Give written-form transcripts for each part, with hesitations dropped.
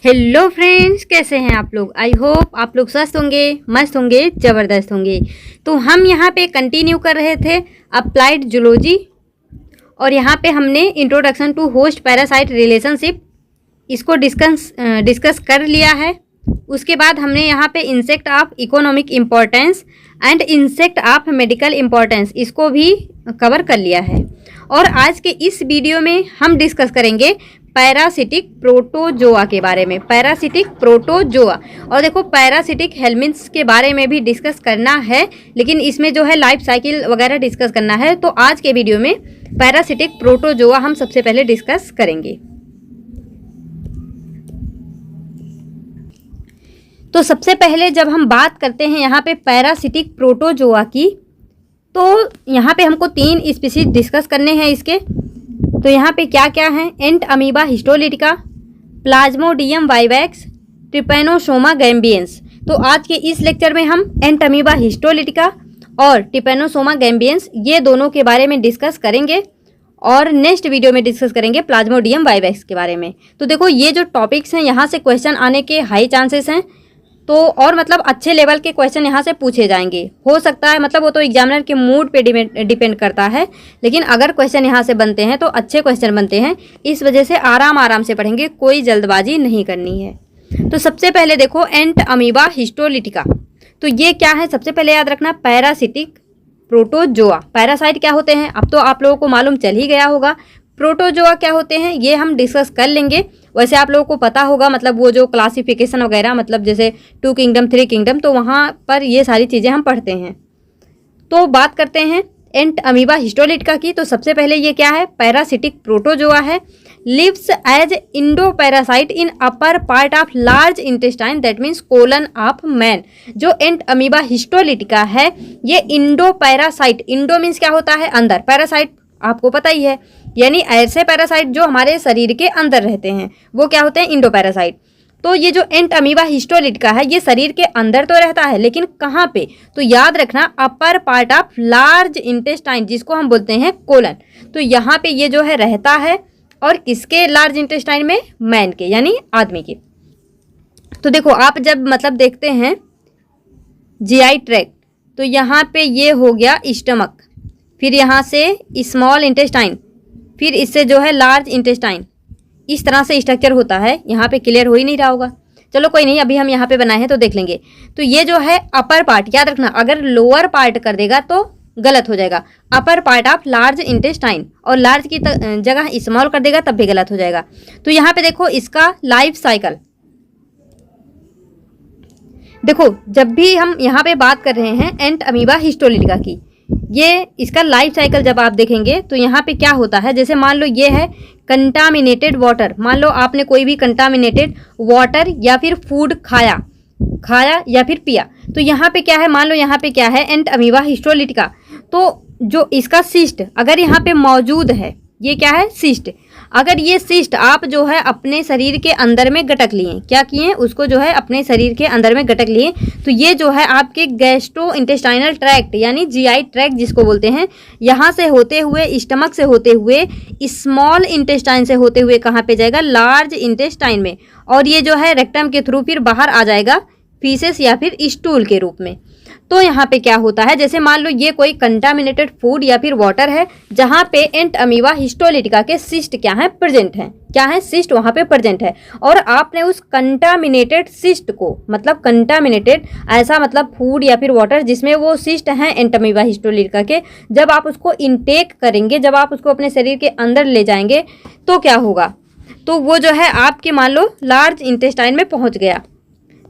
Hello friends, कैसे हैं आप लोग। आई होप आप लोग स्वस्थ होंगे, मस्त होंगे, ज़बरदस्त होंगे। तो हम यहाँ पे कंटिन्यू कर रहे थे अप्लाइड जूलॉजी और यहाँ पे हमने introduction to host parasite relationship इसको डिस्कस कर लिया है। उसके बाद हमने यहाँ पे insect of economic importance and insect of medical importance इसको भी कवर कर लिया है। और आज के इस वीडियो में हम डिस्कस करेंगे पैरासिटिक प्रोटोजोआ के बारे में। पैरासिटिक प्रोटोजोआ, और देखो पैरासिटिक हेलमिन्थ्स के बारे में भी डिस्कस करना है, लेकिन इसमें जो है लाइफ साइकिल वगैरह डिस्कस करना है। तो आज के वीडियो में पैरासिटिक प्रोटोजोआ हम सबसे पहले डिस्कस करेंगे। तो सबसे पहले जब हम बात करते हैं यहाँ पे पैरासिटिक प्रोटोजोआ की, तो यहाँ पे हमको 3 स्पीशीज डिस्कस करने हैं इसके। तो यहाँ पे क्या क्या हैं? Entamoeba histolytica, plasmodium vivax, trypanosoma gambiense. तो आज के इस लेक्चर में हम एंट अमीबा हिस्टोलिटिका और ट्रिपैनोसोमा गैम्बियंस ये दोनों के बारे में डिस्कस करेंगे और नेक्स्ट वीडियो में डिस्कस करेंगे प्लाज्मोडियम वाइवैक्स के बारे में। तो देखो ये जो टॉपिक्स हैं यहाँ से क्वेश्चन आने के हाई चांसेस हैं। तो और मतलब अच्छे लेवल के क्वेश्चन यहाँ से पूछे जाएंगे, हो सकता है, मतलब वो तो एग्जामिनर के मूड पे डिपेंड करता है, लेकिन अगर क्वेश्चन यहाँ से बनते हैं तो अच्छे क्वेश्चन बनते हैं। इस वजह से आराम से पढ़ेंगे, कोई जल्दबाजी नहीं करनी है। तो सबसे पहले देखो एंट अमीबा हिस्टोलिटिका, तो ये क्या है? सबसे पहले याद रखना पैरासिटिक प्रोटोजोआ। पैरासाइट क्या होते हैं अब तो आप लोगों को मालूम चल ही गया होगा। प्रोटोजोआ क्या होते हैं ये हम डिस्कस कर लेंगे। वैसे आप लोगों को पता होगा, मतलब वो जो क्लासिफिकेशन वगैरह, मतलब जैसे 2 किंगडम 3 किंगडम, तो वहाँ पर ये सारी चीज़ें हम पढ़ते हैं। तो बात करते हैं एंट अमीबा हिस्टोलिटिका की। तो सबसे पहले ये क्या है? पैरासिटिक प्रोटोजोआ है। Lives as endoparasite in upper part of large intestine, that means colon of man. जो एंट अमीबा हिस्टोलिटिका है ये इंडो पैरासाइट, इंडो मीन्स क्या होता है? अंदर, पैरासाइट आपको पता ही है, यानी ऐसे पैरासाइट जो हमारे शरीर के अंदर रहते हैं वो क्या होते हैं? Indo parasite. तो ये जो एंट अमीबा हिस्टोलिटिका है ये शरीर के अंदर तो रहता है, लेकिन कहाँ पे? तो याद रखना अपर पार्ट ऑफ लार्ज इंटेस्टाइन, जिसको हम बोलते हैं कोलन। तो यहाँ पे ये जो है रहता है, और किसके लार्ज इंटेस्टाइन में? मैन के, यानी आदमी के। तो देखो आप जब मतलब देखते हैं जीआई ट्रैक्ट, तो यहाँ पे ये हो गया स्टमक, फिर यहाँ से स्मॉल इंटेस्टाइन, फिर इससे जो है लार्ज इंटेस्टाइन। इस तरह से स्ट्रक्चर होता है। यहाँ पे क्लियर हो ही नहीं रहा होगा, चलो कोई नहीं, अभी हम यहाँ पे बनाए हैं तो देख लेंगे। तो ये जो है अपर पार्ट, याद रखना, अगर लोअर पार्ट कर देगा तो गलत हो जाएगा। अपर पार्ट ऑफ लार्ज इंटेस्टाइन, और लार्ज की जगह स्मॉल कर देगा तब भी गलत हो जाएगा। तो यहाँ पे देखो इसका लाइफ साइकिल, देखो जब भी हम यहाँ पे बात कर रहे हैं एंट अमीबा हिस्टोलिटिका की, ये इसका लाइफ साइकिल जब आप देखेंगे तो यहाँ पे क्या होता है? जैसे मान लो ये है कंटामिनेटेड वाटर, मान लो आपने कोई भी कंटामिनेटेड वाटर या फिर फूड खाया या फिर पिया, तो यहाँ पे क्या है? मान लो यहाँ पे क्या है? Entamoeba histolytica. तो जो इसका सिस्ट अगर यहाँ पे मौजूद है, ये क्या है? सिस्ट। अगर ये सिस्ट आप जो है अपने शरीर के अंदर में गटक लिए, क्या किए? उसको जो है अपने शरीर के अंदर में गटक लिए, तो ये जो है आपके गैस्ट्रो इंटेस्टाइनल ट्रैक्ट यानी जीआई ट्रैक्ट जिसको बोलते हैं, यहाँ से होते हुए, स्टमक से होते हुए, स्मॉल इंटेस्टाइन से होते हुए कहाँ पे जाएगा? लार्ज इंटेस्टाइन में। और ये जो है रेक्टम के थ्रू फिर बाहर आ जाएगा फीसेस या फिर स्टूल के रूप में। तो यहाँ पे क्या होता है? जैसे मान लो ये कोई कंटामिनेटेड फूड या फिर वाटर है जहाँ पे एंट अमीबा हिस्टोलिटिका के सिस्ट क्या है? प्रेजेंट है। क्या है? सिस्ट वहाँ पे प्रेजेंट है। और आपने उस कंटामिनेटेड सिस्ट को, मतलब कंटामिनेटेड ऐसा मतलब फूड या फिर वाटर जिसमें वो सिस्ट हैं एंट अमीबा हिस्टोलिटिका के, जब आप उसको इनटेक करेंगे, जब आप उसको अपने शरीर के अंदर ले जाएंगे तो क्या होगा? तो वो जो है आपके मान लो लार्ज इंटेस्टाइन में पहुँच गया,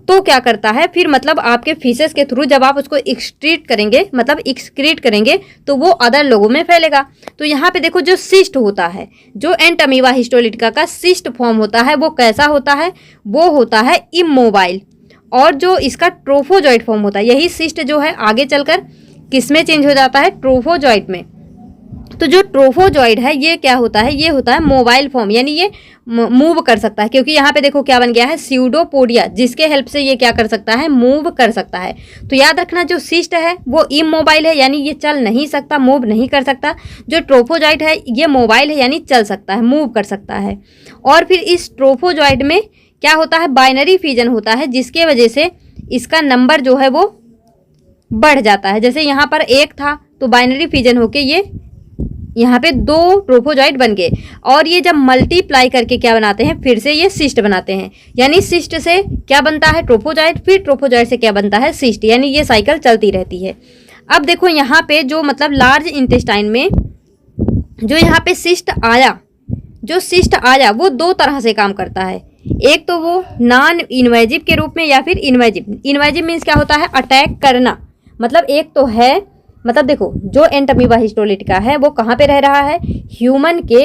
तो क्या करता है फिर? मतलब आपके फीसेस के थ्रू जब आप उसको एक्सक्रीट करेंगे, मतलब एक्सक्रीट करेंगे, तो वो अदर लोगों में फैलेगा। तो यहाँ पे देखो जो सिस्ट होता है, जो एंट अमीबा हिस्टोलिटिका का सिस्ट फॉर्म होता है वो कैसा होता है? वो होता है इमोबाइल। और जो इसका ट्रोफोजॉइड फॉर्म होता है, यही सिस्ट जो है आगे चलकर किस में चेंज हो जाता है? ट्रोफोजॉइड में। तो जो ट्रोफोजॉइड है ये क्या होता है? ये होता है मोबाइल फॉर्म, यानी ये मूव कर सकता है, क्योंकि यहाँ पे देखो क्या बन गया है? स्यूडोपोडिया, जिसके हेल्प से ये क्या कर सकता है? मूव कर सकता है। तो याद रखना जो सिस्ट है वो इमोबाइल है, यानी ये चल नहीं सकता, मूव नहीं कर सकता। जो ट्रोफोजॉइड है ये मोबाइल है, यानी चल सकता है, मूव कर सकता है। और फिर इस ट्रोफोजॉइड में क्या होता है, बाइनरी फिजन होता है, जिसके वजह से इसका नंबर जो है वो बढ़ जाता है। जैसे यहाँ पर 1 था तो बाइनरी फिजन होके ये यहाँ पे 2 ट्रोफोजॉइट बन गए, और ये जब मल्टीप्लाई करके क्या बनाते हैं, फिर से ये सिस्ट बनाते हैं। यानी सिस्ट से क्या बनता है, ट्रोफोजॉइट, फिर ट्रोफोजॉइट से क्या बनता है, सिस्ट, यानी ये साइकिल चलती रहती है। अब देखो यहाँ पे जो मतलब लार्ज इंटेस्टाइन में जो यहाँ पे सिस्ट आया, जो सिस्ट आया वो 2 तरह से काम करता है। एक तो वो नॉन इन्वेजिव के रूप में, या फिर इन्वेजिव। इन्वेजिव मीन्स क्या होता है, अटैक करना। मतलब एक तो है, मतलब देखो जो एंटमीबा हिस्टोलिटिका है वो कहाँ पे रह रहा है, ह्यूमन के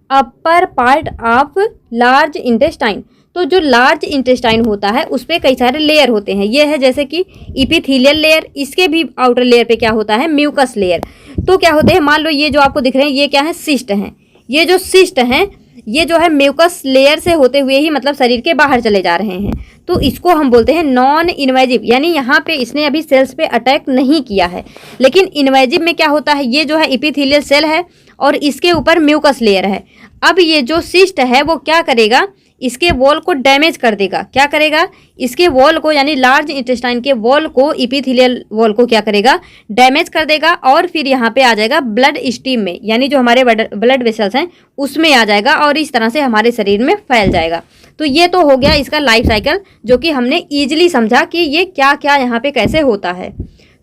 अपर पार्ट ऑफ लार्ज इंटेस्टाइन। तो जो लार्ज इंटेस्टाइन होता है उस पर कई सारे लेयर होते हैं। ये है जैसे कि इपिथेलियल लेयर, इसके भी आउटर लेयर पे क्या होता है, म्यूकस लेयर। तो क्या होते हैं, मान लो ये जो आपको दिख रहे हैं ये क्या है, सिस्ट हैं। ये जो सिस्ट हैं ये जो है म्यूकस लेयर से होते हुए ही मतलब शरीर के बाहर चले जा रहे हैं। तो इसको हम बोलते हैं नॉन इन्वेजिव, यानी यहाँ पे इसने अभी सेल्स पे अटैक नहीं किया है। लेकिन इन्वेजिव में क्या होता है, ये जो है इपिथेलियल सेल है और इसके ऊपर म्यूकस लेयर है। अब ये जो सिस्ट है वो क्या करेगा, इसके वॉल को डैमेज कर देगा। क्या करेगा, इसके वॉल को, यानी लार्ज इंटेस्टाइन के वॉल को, इपिथेलियल वॉल को क्या करेगा, डैमेज कर देगा। और फिर यहाँ पे आ जाएगा ब्लड स्ट्रीम में, यानी जो हमारे ब्लड वेसल्स हैं उसमें आ जाएगा, और इस तरह से हमारे शरीर में फैल जाएगा। तो ये तो हो गया इसका लाइफ साइकिल, जो कि हमने ईजिली समझा कि ये क्या क्या यहाँ पे कैसे होता है।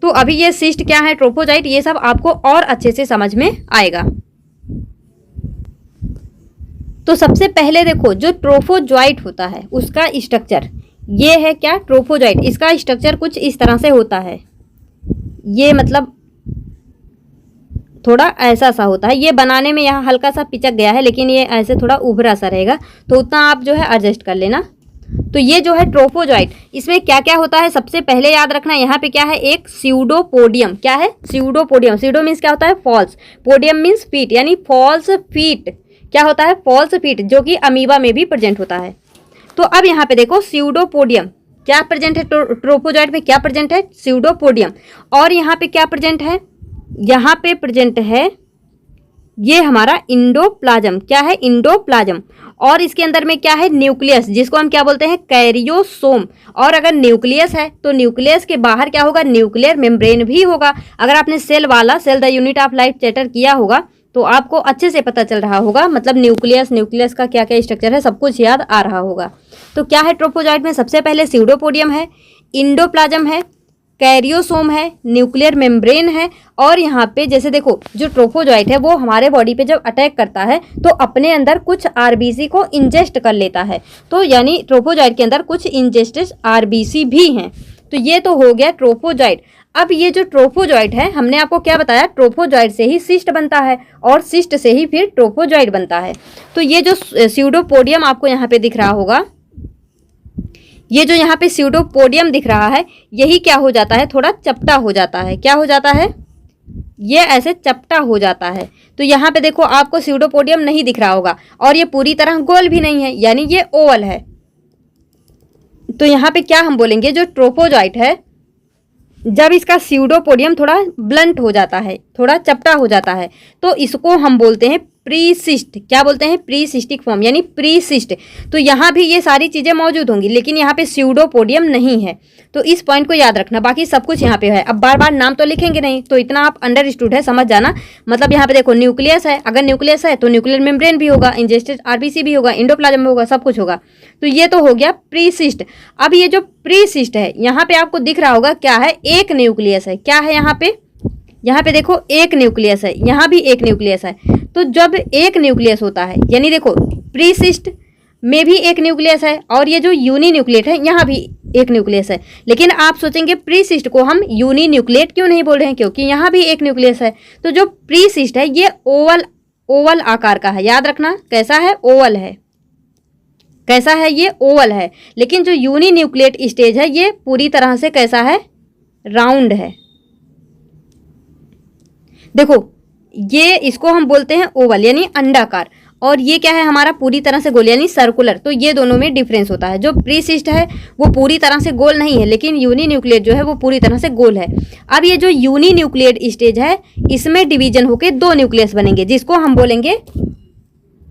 तो अभी ये सिस्ट क्या है, ट्रोफोजॉइट, ये सब आपको और अच्छे से समझ में आएगा। तो सबसे पहले देखो जो ट्रोफोजॉइट होता है उसका स्ट्रक्चर, ये है क्या, ट्रोफोजॉइट। इसका स्ट्रक्चर कुछ इस तरह से होता है। ये मतलब थोड़ा ऐसा सा होता है। ये बनाने में यहाँ हल्का सा पिचक गया है, लेकिन ये ऐसे थोड़ा उभरा सा रहेगा, तो उतना आप जो है एडजस्ट कर लेना। तो ये जो है ट्रोफोजॉइट, इसमें क्या क्या होता है, सबसे पहले याद रखना यहाँ पे क्या है, एक स्यूडोपोडियम। क्या है, स्यूडोपोडियम। स्यूडो मीन्स क्या होता है, फॉल्स, पोडियम मीन्स फीट, यानी फॉल्स फीट। क्या होता है, फॉल्स फीट, जो कि अमीबा में भी प्रेजेंट होता है। तो अब यहाँ पे देखो स्यूडोपोडियम क्या प्रेजेंट है, ट्रोफोजॉइट में क्या प्रेजेंट है, स्यूडोपोडियम। और यहाँ पे क्या प्रेजेंट है, यहाँ पे प्रेजेंट है ये हमारा इंडोप्लाज्म। क्या है, इंडोप्लाज्म। और इसके अंदर में क्या है, न्यूक्लियस, जिसको हम क्या बोलते हैं, कैरियोसोम। और अगर न्यूक्लियस है तो न्यूक्लियस के बाहर क्या होगा, न्यूक्लियर मेम्ब्रेन भी होगा। अगर आपने सेल वाला, cell the unit of life chapter किया होगा तो आपको अच्छे से पता चल रहा होगा, मतलब न्यूक्लियस का क्या क्या स्ट्रक्चर है सब कुछ याद आ रहा होगा। तो क्या है ट्रोफोजॉइट में, सबसे पहले स्यूडोपोडियम है, इंडोप्लाज्म है, कैरियोसोम है, न्यूक्लियर मेम्ब्रेन है। और यहाँ पे जैसे देखो जो ट्रोफोजॉइट है वो हमारे बॉडी पे जब अटैक करता है तो अपने अंदर कुछ आरबीसी को इंजेस्ट कर लेता है। तो यानी ट्रोफोजॉइट के अंदर कुछ इंजेस्टेड आरबीसी भी हैं। तो ये तो हो गया ट्रोफोजॉइट। अब ये जो ट्रोफोजॉइट है, हमने आपको क्या बताया, ट्रोफोजॉइट से ही सिस्ट बनता है और सिस्ट से ही फिर ट्रोफोजॉइट बनता है। तो ये जो स्यूडोपोडियम आपको यहाँ पे दिख रहा होगा, ये जो यहाँ पे स्यूडोपोडियम दिख रहा है, यही क्या हो जाता है, थोड़ा चपटा हो जाता है। क्या हो जाता है, ये ऐसे चपटा हो जाता है। तो यहाँ पे देखो आपको स्यूडोपोडियम नहीं दिख रहा होगा, और ये पूरी तरह गोल भी नहीं है, यानी ये ओवल है। तो यहाँ पे क्या हम बोलेंगे, जो ट्रोफोजॉइट है जब इसका स्यूडोपोडियम थोड़ा ब्लंट हो जाता है, थोड़ा चपटा हो जाता है, तो इसको हम बोलते हैं प्रीसिस्ट। क्या बोलते हैं, प्रीसिस्टिक फॉर्म, यानी प्रीसिस्ट। तो यहाँ भी ये सारी चीज़ें मौजूद होंगी, लेकिन यहाँ पे स्यूडोपोडियम नहीं है। तो इस पॉइंट को याद रखना, बाकी सब कुछ यहाँ पे है। अब बार बार नाम तो लिखेंगे नहीं, तो इतना आप अंडरस्टूड है, समझ जाना। मतलब यहाँ पे देखो न्यूक्लियस है, अगर न्यूक्लियस है तो न्यूक्लियर मेम्ब्रेन भी होगा, इंजेस्टेड आरबीसी भी होगा, इंडोप्लाज्म भी होगा, सब कुछ होगा। तो ये तो हो गया प्रीसिस्ट। अब ये जो प्रीसिस्ट है, यहाँ पे आपको दिख रहा होगा क्या है, एक न्यूक्लियस है। क्या है यहाँ पे देखो एक न्यूक्लियस है, यहाँ भी एक न्यूक्लियस है। तो जब एक न्यूक्लियस होता है, यानी देखो प्रीसिस्ट में भी एक न्यूक्लियस है, और ये जो यूनी न्यूक्लिएट है यहाँ भी एक न्यूक्लियस है। लेकिन आप सोचेंगे प्रीसिस्ट को हम यूनी न्यूक्लिएट क्यों नहीं बोल रहे हैं, क्योंकि यहाँ भी एक न्यूक्लियस है। तो जो प्रीसिस्ट है ये ओवल आकार का है, याद रखना कैसा है, ओवल है। कैसा है, ये ओवल है। लेकिन जो यूनी न्यूक्लिएट स्टेज है ये पूरी तरह से कैसा है, राउंड है। देखो ये इसको हम बोलते हैं ओवल, यानी अंडाकार, और ये क्या है हमारा पूरी तरह से गोल, यानी सर्कुलर। तो ये दोनों में डिफरेंस होता है। जो प्रीसिस्ट है वो पूरी तरह से गोल नहीं है, लेकिन यूनी न्यूक्लिएट जो है वो पूरी तरह से गोल है। अब ये जो यूनी न्यूक्लिएट स्टेज है, इसमें डिवीजन होकर 2 न्यूक्लियस बनेंगे, जिसको हम बोलेंगे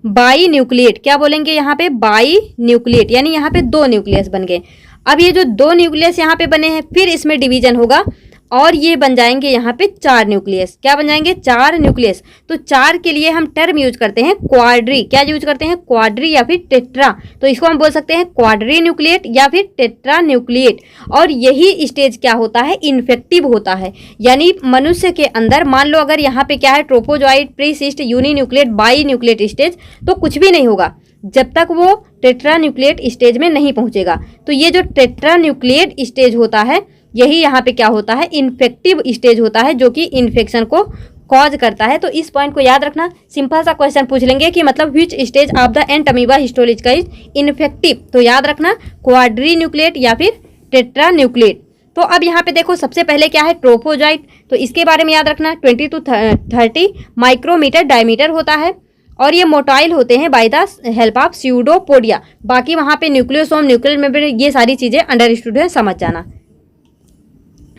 बाई न्यूक्लिएट, क्या बोलेंगे यहाँ पे, बाई न्यूक्लिएट, यानी यहाँ पे 2 न्यूक्लियस बन गए। अब ये जो 2 न्यूक्लियस यहाँ पे बने हैं, फिर इसमें डिवीजन होगा और ये बन जाएंगे यहाँ पे 4 न्यूक्लियस। क्या बन जाएंगे, 4 न्यूक्लियस। तो 4 के लिए हम टर्म यूज करते हैं क्वाड्री। क्या यूज करते हैं, क्वाड्री या फिर टेट्रा। तो इसको हम बोल सकते हैं क्वाड्री न्यूक्लिएट या फिर टेट्रा न्यूक्लिएट। और यही स्टेज क्या होता है, इन्फेक्टिव होता है। यानी मनुष्य के अंदर मान लो अगर यहाँ पे क्या है, ट्रोपोजॉइट, प्रीसिस्ट, यूनिन्यूक्लिएट, बाई न्यूक्लिएट स्टेज, तो कुछ भी नहीं होगा जब तक वो टेट्रा न्यूक्लिएट स्टेज में नहीं पहुंचेगा। तो ये जो टेट्रा न्यूक्लिएट स्टेज होता है, यही यहाँ पे क्या होता है, इन्फेक्टिव स्टेज होता है, जो कि इन्फेक्शन को कॉज करता है। तो इस पॉइंट को याद रखना। सिंपल सा क्वेश्चन पूछ लेंगे कि मतलब which stage of the entamoeba histolytica is infective. तो याद रखना क्वाड्री न्यूक्लिएट या फिर टेट्रा न्यूक्लिएट। तो अब यहाँ पे देखो सबसे पहले क्या है, ट्रोपोजॉइट। तो इसके बारे में याद रखना 20 to 30 माइक्रोमीटर डायमीटर होता है और ये मोटाइल होते हैं by the help of pseudopodia. बाकी वहाँ पे न्यूक्लियोसोम, न्यूक्लियर मेम्ब्रेन, ये सारी चीज़ें अंडरस्टूड है, समझ जाना,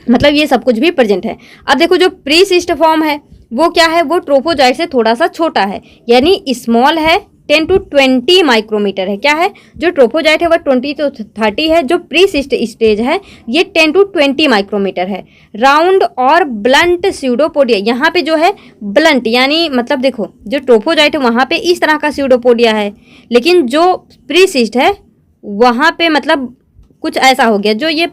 मतलब ये सब कुछ भी प्रेजेंट है। अब देखो जो प्रीसिस्ट फॉर्म है वो क्या है, वो ट्रोपोजॉइट से थोड़ा सा छोटा है, यानी स्मॉल है, 10 to 20 माइक्रोमीटर है। क्या है, जो ट्रोपोजॉइट है वो 20 to 30 है। जो प्रीसिस्ट स्टेज है ये 10 to 20 माइक्रोमीटर है। राउंड और ब्लंट स्यूडोपोडिया, यहाँ पे जो है ब्लंट, यानी मतलब देखो जो ट्रोपोजॉइट है वहाँ पे इस तरह का स्यूडोपोडिया है, लेकिन जो प्रीसिस्ट है वहाँ पे मतलब कुछ ऐसा हो गया, जो ये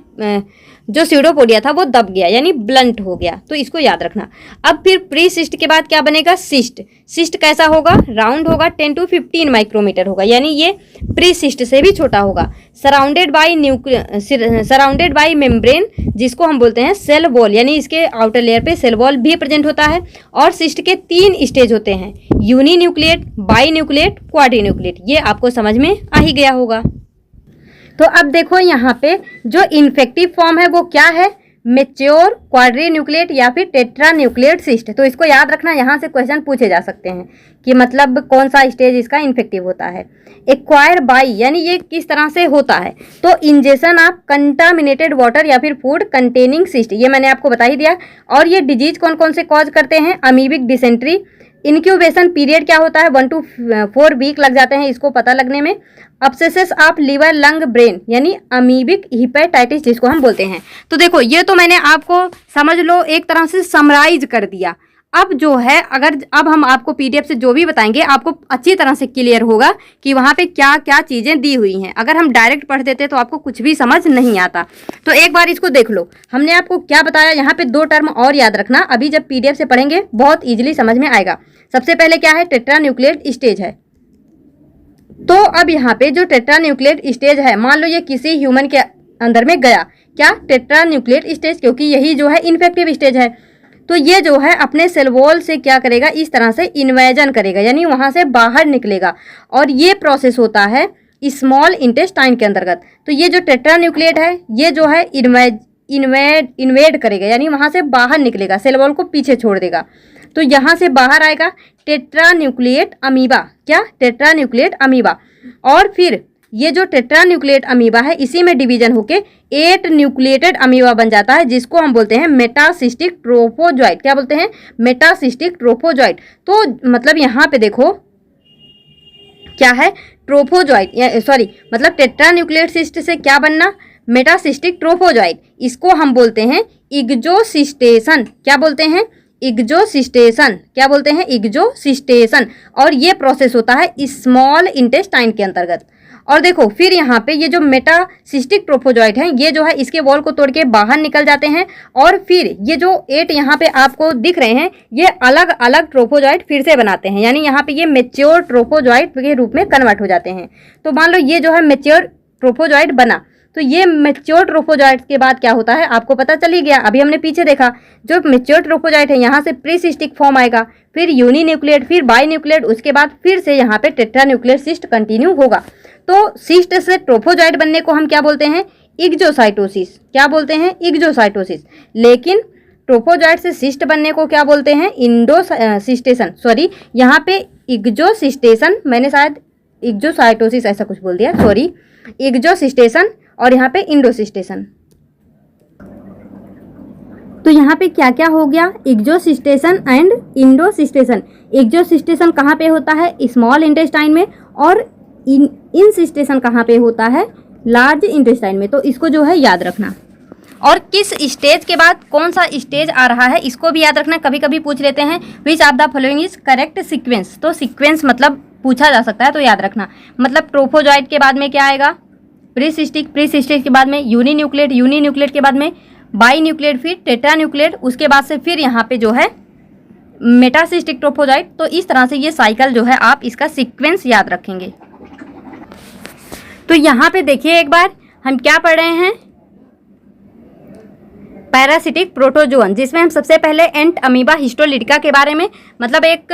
जो स्यूडोपोडिया था वो दब गया, यानी ब्लंट हो गया। तो इसको याद रखना। अब फिर प्री सिस्ट के बाद क्या बनेगा, सिस्ट। सिस्ट कैसा होगा, राउंड होगा, 10 to 15 माइक्रोमीटर होगा, यानी ये प्री सिस्ट से भी छोटा होगा। सराउंडेड बाई मेम्ब्रेन, जिसको हम बोलते हैं सेल वॉल, यानी इसके आउटर लेयर पे सेल वॉल भी प्रेजेंट होता है। और सिस्ट के 3 स्टेज होते हैं, uninucleate, binucleate, quadrinucleate. ये आपको समझ में आ ही गया होगा। तो अब देखो यहाँ पे जो इन्फेक्टिव फॉर्म है वो क्या है, मेच्योर क्वाड्री न्यूक्लिएट या फिर टेट्रा न्यूक्लिएट सिस्ट। तो इसको याद रखना, यहाँ से क्वेश्चन पूछे जा सकते हैं कि मतलब कौन सा स्टेज इसका इन्फेक्टिव होता है। एक्वायर बाई, यानी ये किस तरह से होता है, तो इंजेक्शन ऑफ कंटामिनेटेड वाटर या फिर फूड कंटेनिंग सिस्ट, ये मैंने आपको बता ही दिया। और ये डिजीज कौन कौन से कॉज करते हैं, अमीबिक डिसेंट्री। इंक्यूबेशन पीरियड क्या होता है, 1 to 4 वीक लग जाते हैं इसको पता लगने में। अब्सेसेस ऑफ लिवर, लंग, ब्रेन, यानी अमीबिक हिपेटाइटिस जिसको हम बोलते हैं। तो देखो ये तो मैंने आपको समझ लो एक तरह से समराइज कर दिया। अब जो है अगर अब हम आपको पीडीएफ से जो भी बताएंगे आपको अच्छी तरह से क्लियर होगा कि वहाँ पे क्या क्या चीज़ें दी हुई हैं। अगर हम डायरेक्ट पढ़ देते तो आपको कुछ भी समझ नहीं आता। तो एक बार इसको देख लो, हमने आपको क्या बताया। यहाँ पे 2 टर्म और याद रखना, अभी जब पीडीएफ से पढ़ेंगे बहुत ईजिली समझ में आएगा। सबसे पहले क्या है, टेट्रा न्यूक्लिएट स्टेज है। तो अब यहाँ पे जो टेट्रा न्यूक्लिएट स्टेज है, मान लो ये किसी ह्यूमन के अंदर में गया, क्या, टेट्रा न्यूक्लिएट स्टेज, क्योंकि यही जो है इन्फेक्टिव स्टेज है। तो ये जो है अपने सेल वॉल से क्या करेगा, इस तरह से इन्वेजन करेगा, यानी वहाँ से बाहर निकलेगा। और ये प्रोसेस होता है स्मॉल इंटेस्टाइन के अंतर्गत। तो ये जो टेट्रा न्यूक्लिएट है ये जो है इन्वेड करेगा, यानी वहाँ से बाहर निकलेगा, सेल वॉल को पीछे छोड़ देगा। तो यहाँ से बाहर आएगा टेट्रा न्यूक्लिएट अमीबा, क्या, टेट्रा न्यूक्लिएट अमीबा। और फिर ये जो टेट्रा न्यूक्लिएट अमीबा है इसी में डिवीजन होके 8 न्यूक्लिएटेड अमीबा बन जाता है, जिसको हम बोलते हैं मेटासिस्टिक ट्रोफोजॉइट। क्या बोलते हैं, मेटासिस्टिक ट्रोफोजॉइट। तो मतलब यहाँ पे देखो क्या है, ट्रोफोजॉइट, सॉरी मतलब टेट्रा न्यूक्लिएट सिस्ट से क्या बनना, मेटासिस्टिक ट्रोफोजॉइट। इसको हम बोलते हैं इग्जोसिस्टेशन। क्या बोलते हैं, इग्जोसिस्टेशन। क्या बोलते हैं, इग्जोसिस्टेशन। और ये प्रोसेस होता है स्मॉल इंटेस्टाइन के अंतर्गत। और देखो फिर यहाँ पे ये जो मेटासिस्टिक ट्रोफोजॉइट हैं ये जो है इसके वॉल को तोड़ के बाहर निकल जाते हैं। और फिर ये जो 8 यहाँ पे आपको दिख रहे हैं ये अलग अलग ट्रोफोजॉइट फिर से बनाते हैं, यानी यहाँ पे ये मेच्योर ट्रोफोजॉइट के रूप में कन्वर्ट हो जाते हैं। तो मान लो ये जो है मेच्योर ट्रोफोजॉइट बना, तो ये मेच्योर ट्रोफोजॉइट के बाद क्या होता है आपको पता चल ही गया। अभी हमने पीछे देखा जो मेच्योर ट्रोफोजॉइट है यहाँ से प्रीसिस्टिक फॉर्म आएगा, फिर यूनी न्यूक्लिएट, फिर बाई न्यूक्लिएट, उसके बाद फिर से यहाँ पे टेट्रा न्यूक्लिएट सिस्ट कंटिन्यू होगा। तो सिस्ट से ट्रोफोजॉइट बनने को हम क्या बोलते हैं, इग्जोसाइटोसिस। क्या बोलते हैं, इग्जोसाइटोसिस। लेकिन ट्रोफोजॉइट से सिस्ट बनने को क्या बोलते हैं, इंडोसिस्टेशन। सॉरी यहाँ पे इग्जोसिस्टेशन, मैंने शायद इग्जोसाइटोसिस ऐसा कुछ बोल दिया, सॉरी, इग्जोसिस्टेशन और यहाँ पे इंडोसिस्टेशन। तो यहाँ पे क्या क्या हो गया, एक्सोसिस्टेशन एंड इंडोसिस्टेशन। एक्सोसिस्टेशन कहाँ पे होता है, स्मॉल इंटेस्टाइन में, और इंसिस्टेशन कहाँ पे होता है, लार्ज इंटेस्टाइन में। तो इसको जो है याद रखना। और किस स्टेज के बाद कौन सा स्टेज आ रहा है इसको भी याद रखना। कभी कभी पूछ लेते हैं which of the following is correct sequence, तो सीक्वेंस मतलब पूछा जा सकता है, तो याद रखना। मतलब ट्रोफोजॉइट के बाद में क्या आएगा, प्रीसिस्टिक, प्रीसिस्टिक के बाद में यूनिन्यूक्लिएट, यूनिन्यूक्लिएट के बाद में बाईन्यूक्लिएट, फिर टेट्रान्यूक्लिएट, उसके बाद से फिर यहाँ पे जो है मेटासिस्टिक ट्रोफोजॉइट। तो इस तरह से ये साइकिल जो है आप इसका सीक्वेंस याद रखेंगे। तो यहाँ पे देखिए एक बार हम क्या पढ़ रहे हैं, पैरासिटिक प्रोटोजोअन, जिसमें हम सबसे पहले एंट अमीबा हिस्टोलिटिका के बारे में, मतलब एक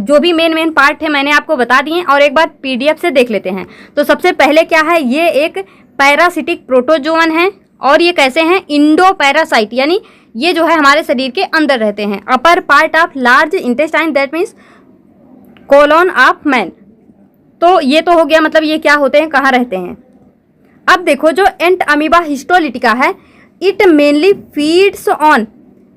जो भी मेन पार्ट है मैंने आपको बता दिए, और एक बार पीडीएफ से देख लेते हैं। तो सबसे पहले क्या है, ये एक पैरासिटिक प्रोटोजोअन है, और ये कैसे हैं, इंडो पैरासाइट, यानी ये जो है हमारे शरीर के अंदर रहते हैं। Upper part of large intestine, that means colon of man. तो ये तो हो गया, मतलब ये क्या होते हैं, कहाँ रहते हैं। अब देखो जो एंट अमीबा हिस्टोलिटिका है, it mainly feeds on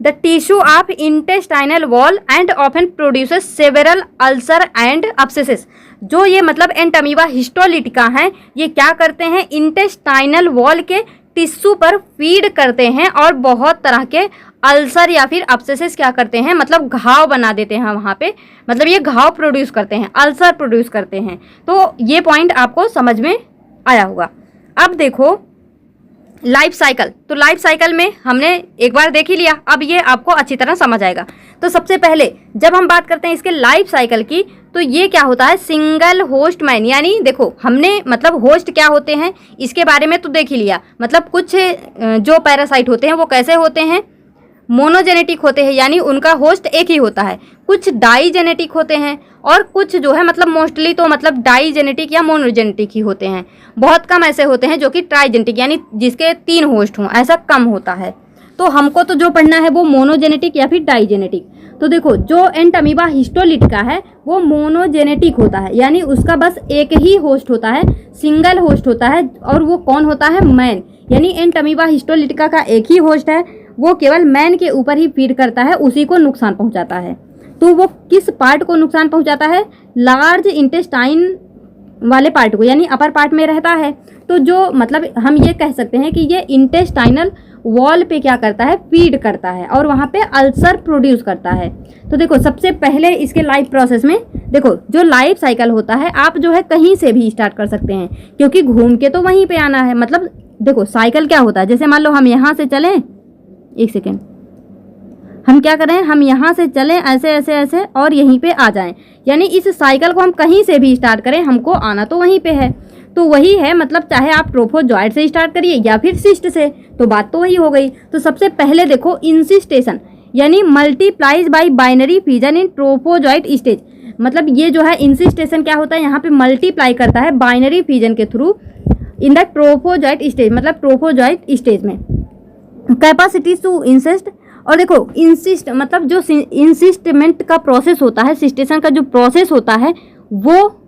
the tissue of intestinal wall and often produces several ulcer and abscesses. जो ये मतलब एंट अमीबा हिस्टोलिटिका हैं, ये क्या करते हैं, इंटेस्टाइनल वॉल के टिश्यू पर फीड करते हैं, और बहुत तरह के अल्सर या फिर अब्सेसेस क्या करते हैं, मतलब घाव बना देते हैं वहाँ पे, मतलब ये घाव प्रोड्यूस करते हैं, अल्सर प्रोड्यूस करते हैं। तो ये पॉइंट आपको समझ में आया होगा। अब देखो लाइफ साइकिल, तो लाइफ साइकिल में हमने एक बार देख ही लिया, अब ये आपको अच्छी तरह समझ आएगा। तो सबसे पहले जब हम बात करते हैं इसके लाइफ साइकिल की, तो ये क्या होता है, सिंगल होस्ट मैन, यानी देखो हमने मतलब होस्ट क्या होते हैं इसके बारे में तो देख ही लिया। मतलब कुछ जो पैरासाइट होते हैं वो कैसे होते हैं, मोनोजेनेटिक होते हैं, यानी उनका होस्ट एक ही होता है। कुछ डाईजेनेटिक होते हैं, और कुछ जो है मतलब मोस्टली तो मतलब डाईजेनेटिक या मोनोजेनेटिक ही होते हैं। बहुत कम ऐसे होते हैं जो कि ट्राईजेनेटिक, यानी जिसके 3 होस्ट हों, ऐसा कम होता है। तो हमको तो जो पढ़ना है वो मोनोजेनेटिक या फिर डाईजेनेटिक। तो देखो जो एंट अमीबा हिस्टोलिटिका है वो मोनोजेनेटिक होता है, यानी उसका बस एक ही होस्ट होता है, सिंगल होस्ट होता है, और वो कौन होता है, मैन। यानी एंट अमीबा हिस्टोलिटिका का एक ही होस्ट है, वो केवल मैन के ऊपर ही फीड करता है, उसी को नुकसान पहुंचाता है। तो वो किस पार्ट को नुकसान पहुंचाता है, लार्ज इंटेस्टाइन वाले पार्ट को, यानी अपर पार्ट में रहता है। तो जो मतलब हम ये कह सकते हैं कि ये इंटेस्टाइनल वॉल पे क्या करता है, फीड करता है, और वहाँ पे अल्सर प्रोड्यूस करता है। तो देखो सबसे पहले इसके लाइफ प्रोसेस में देखो जो लाइफ साइकिल होता है, आप जो है कहीं से भी स्टार्ट कर सकते हैं, क्योंकि घूम के तो वहीं पे आना है। मतलब देखो साइकिल क्या होता है, जैसे मान लो हम यहाँ से चलें, एक सेकेंड, हम क्या करें, हम यहाँ से चलें ऐसे ऐसे ऐसे और यहीं पे आ जाएं, यानी इस साइकिल को हम कहीं से भी स्टार्ट करें, हमको आना तो वहीं पे है। तो वही है, मतलब चाहे आप ट्रोफोजॉइट से स्टार्ट करिए या फिर सिस्ट से, तो बात तो वही हो गई। तो सबसे पहले देखो इंसिस्टेशन, यानी मल्टीप्लाइज बाय बाइनरी फिजन इन ट्रोफोजॉइट स्टेज। मतलब ये जो है इंसिस्टेशन क्या होता है, यहाँ पे मल्टीप्लाई करता है बाइनरी फिजन के through in the trophozoite stage, मतलब ट्रोफोजॉइट स्टेज में। कैपेसिटी टू इंसिस्ट, और देखो इंसिस्ट मतलब जो इंसिस्टमेंट का प्रोसेस होता है, सिस्टेशन का जो प्रोसेस होता है वो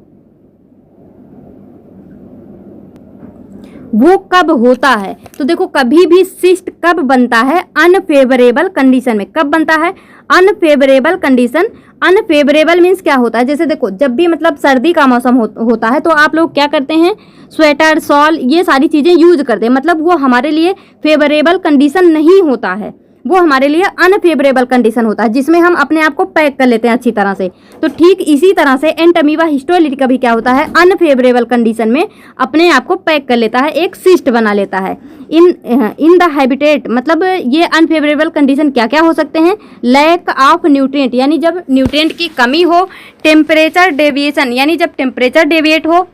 कब होता है। तो देखो कभी भी सिस्ट कब बनता है, अनफेवरेबल कंडीशन में। कब बनता है, अनफेवरेबल कंडीशन। अनफेवरेबल मीन्स क्या होता है, जैसे देखो जब भी मतलब सर्दी का मौसम होता है तो आप लोग क्या करते हैं, स्वेटर, शॉल, ये सारी चीज़ें यूज करते हैं। मतलब वो हमारे लिए फेवरेबल कंडीशन नहीं होता है, वो हमारे लिए अनफेवरेबल कंडीशन होता है, जिसमें हम अपने आप को पैक कर लेते हैं अच्छी तरह से। तो ठीक इसी तरह से एंट अमीबा हिस्टोलिटिका भी क्या होता है, अनफेवरेबल कंडीशन में अपने आप को पैक कर लेता है, एक सिस्ट बना लेता है इन द हैबिटेट। मतलब ये अनफेवरेबल कंडीशन क्या क्या हो सकते हैं, लैक ऑफ न्यूट्रिएंट, यानी जब न्यूट्रिएंट की कमी हो, टेम्परेचर डेविएशन, यानी जब टेम्परेचर डेविएट हो,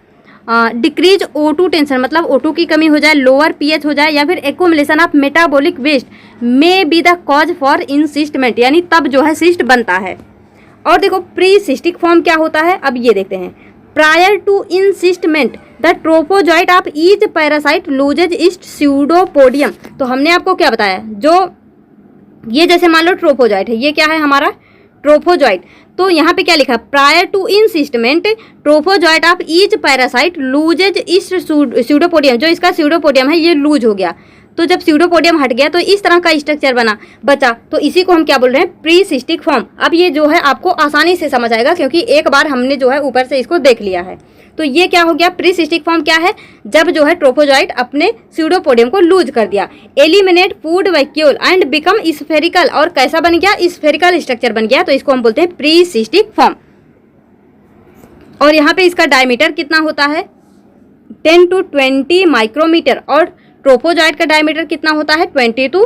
डिक्रीज O2 टेंशन, मतलब O2 की कमी हो जाए, लोअर pH हो जाए, या फिर accumulation of metabolic waste may be the cause for encystment, यानी तब जो है सिस्ट बनता है। और देखो प्री सिस्टिक फॉर्म क्या होता है, अब ये देखते हैं। Prior to encystment the trophozoite of each parasite loses its pseudopodium. तो हमने आपको क्या बताया, जो ये जैसे मान लो ट्रोफोजॉइट है, ये क्या है हमारा ट्रोफोजॉइट। तो यहाँ पे क्या लिखा, prior to encystment trophozoite of each parasite loses its pseudopodium, जो इसका स्यूडोपोडियम है ये लूज हो गया। तो जब स्यूडोपोडियम हट गया तो इस तरह का स्ट्रक्चर बचा, तो इसी को हम क्या बोल रहे हैं, प्री सिस्टिक फॉर्म। अब ये जो है आपको आसानी से समझ आएगा क्योंकि एक बार हमने जो है ऊपर से इसको देख लिया है। तो ये क्या हो गया, प्री सिस्टिक फॉर्म क्या है, जब जो है ट्रोफोजॉइट अपने स्यूडोपोडियम को लूज कर दिया, eliminate food vacuole and become spherical, और कैसा बन गया, स्फेरिकल स्ट्रक्चर बन गया, तो इसको हम बोलते हैं प्री सिस्टिक फॉर्म। और यहाँ पे इसका डायमीटर कितना होता है, 10 to 20 माइक्रोमीटर, और ट्रोफोजॉइट का डायमीटर कितना होता है, 20 to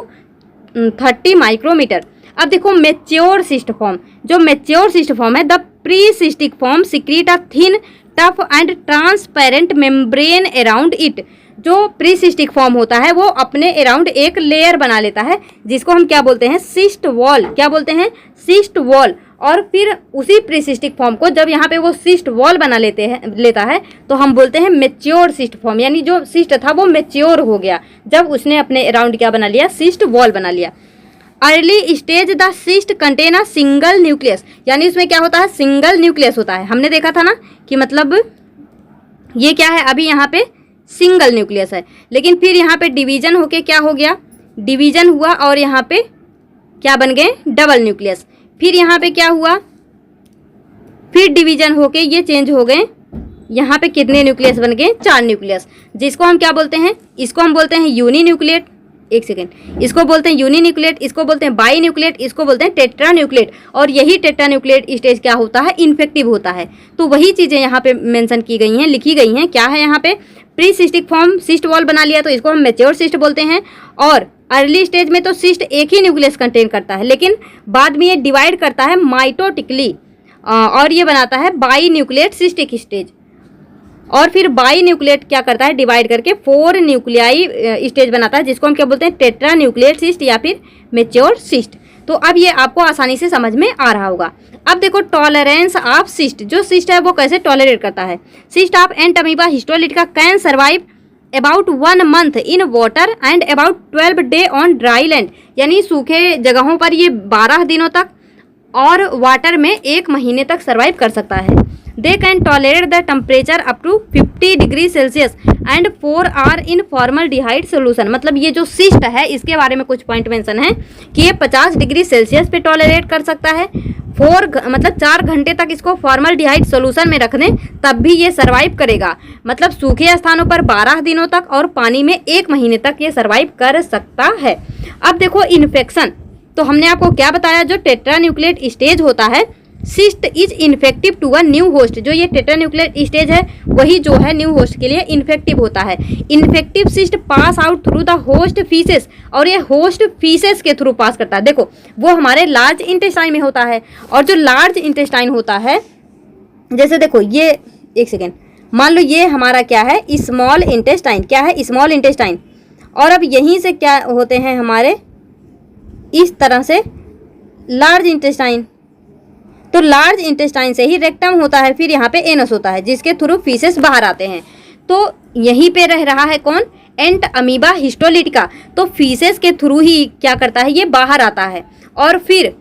30 माइक्रोमीटर। अब देखो मैच्योर सिस्ट फॉर्म, जो मैच्योर सिस्ट फॉर्म है, the pre cystic form secrete a thin tough and transparent membrane around it. जो प्री सिस्टिक फॉर्म होता है वो अपने अराउंड एक लेयर बना लेता है जिसको हम क्या बोलते हैं, सिस्ट वॉल। क्या बोलते हैं, सिस्ट वॉल। और फिर उसी प्री सिस्टिक फॉर्म को जब यहाँ पे वो सिस्ट वॉल बना लेता है तो हम बोलते हैं मैच्योर सिस्ट फॉर्म, यानी जो सिस्ट था वो मैच्योर हो गया जब उसने अपने अराउंड क्या बना लिया, सिस्ट वॉल बना लिया। Early stage the cyst contain a single nucleus, यानी उसमें क्या होता है, सिंगल न्यूक्लियस होता है। हमने देखा था ना कि मतलब ये क्या है, अभी यहाँ पे सिंगल न्यूक्लियस है, लेकिन फिर यहाँ पे डिवीजन होके क्या हो गया, डिवीजन हुआ और यहाँ पे क्या बन गए, डबल न्यूक्लियस। फिर यहाँ पे क्या हुआ, फिर डिवीजन होके ये चेंज हो गए, यहाँ पे कितने न्यूक्लियस बन गए, 4 न्यूक्लियस, जिसको हम क्या बोलते हैं, इसको हम बोलते हैं यूनी न्यूक्लिएट, एक सेकेंड, इसको बोलते हैं यूनी न्यूक्लिएट, इसको बोलते हैं बाई न्यूक्लिएट, इसको बोलते हैं टेट्रा न्यूक्लिएट। और यही टेट्रा न्यूक्लिएट स्टेज क्या होता है, इन्फेक्टिव होता है। तो वही चीज़ें यहाँ पे मेंशन की गई हैं, लिखी गई हैं। क्या है यहाँ पे, pre cystic form cyst wall बना लिया तो इसको हम मैच्योर सिस्ट बोलते हैं। और अर्ली स्टेज में तो सिस्ट एक ही न्यूक्लियस कंटेन करता है, लेकिन बाद में ये डिवाइड करता है माइटोटिकली और ये बनाता है बाई न्यूक्लिएट सिस्टिक स्टेज। और फिर बाई न्यूक्लिएट क्या करता है, डिवाइड करके 4 न्यूक्लियाई स्टेज बनाता है, जिसको हम क्या बोलते हैं, टेट्रा न्यूक्लिएट सिस्ट या फिर मैच्योर सिस्ट। तो अब ये आपको आसानी से समझ में आ रहा होगा। अब देखो टॉलरेंस ऑफ सिस्ट, जो सिस्ट है वो कैसे टॉलरेट करता है। Cyst of entamoeba histolytica can survive about 1 month in water and about 12 days on dry land, यानी सूखे जगहों पर ये 12 दिनों तक और वाटर में 1 महीने तक सर्वाइव कर सकता है। They can tolerate the temperature up to 50 degree Celsius and 4 hours इन फॉर्मल्डिहाइड सोल्यूशन। मतलब ये जो सिस्ट है इसके बारे में कुछ पॉइंट मेंशन है कि ये 50 डिग्री सेल्सियस पे टॉलरेट कर सकता है, 4 घंटे तक इसको फॉर्मल्डिहाइड सोल्यूशन में रख दें तब भी ये सर्वाइव करेगा। मतलब सूखे स्थानों पर 12 दिनों तक और पानी में 1 महीने तक ये सर्वाइव कर सकता है। अब देखो इन्फेक्शन, तो हमने आपको क्या बताया, जो टेट्रा न्यूक्लिएट स्टेज होता है, cyst is infective to a new host. जो ये टेट्रा न्यूक्लिएट स्टेज है वही जो है न्यू होस्ट के लिए इन्फेक्टिव होता है। Infective cyst pass out through the host faeces, और ये होस्ट फीसेस के थ्रू पास करता है। देखो वो हमारे लार्ज इंटेस्टाइन में होता है, और जो लार्ज इंटेस्टाइन होता है, जैसे देखो ये, एक सेकेंड, मान लो ये हमारा क्या है, स्मॉल इंटेस्टाइन। क्या है, स्मॉल इंटेस्टाइन। और अब यहीं से क्या होते हैं हमारे, इस तरह से लार्ज इंटेस्टाइन। तो लार्ज इंटेस्टाइन से ही रेक्टम होता है, फिर यहाँ पे एनस होता है जिसके थ्रू फीसेस बाहर आते हैं। तो यहीं पे रह रहा है कौन, एंट अमीबा हिस्टोलिटिका। तो फीसेस के थ्रू ही क्या करता है, ये बाहर आता है और फिर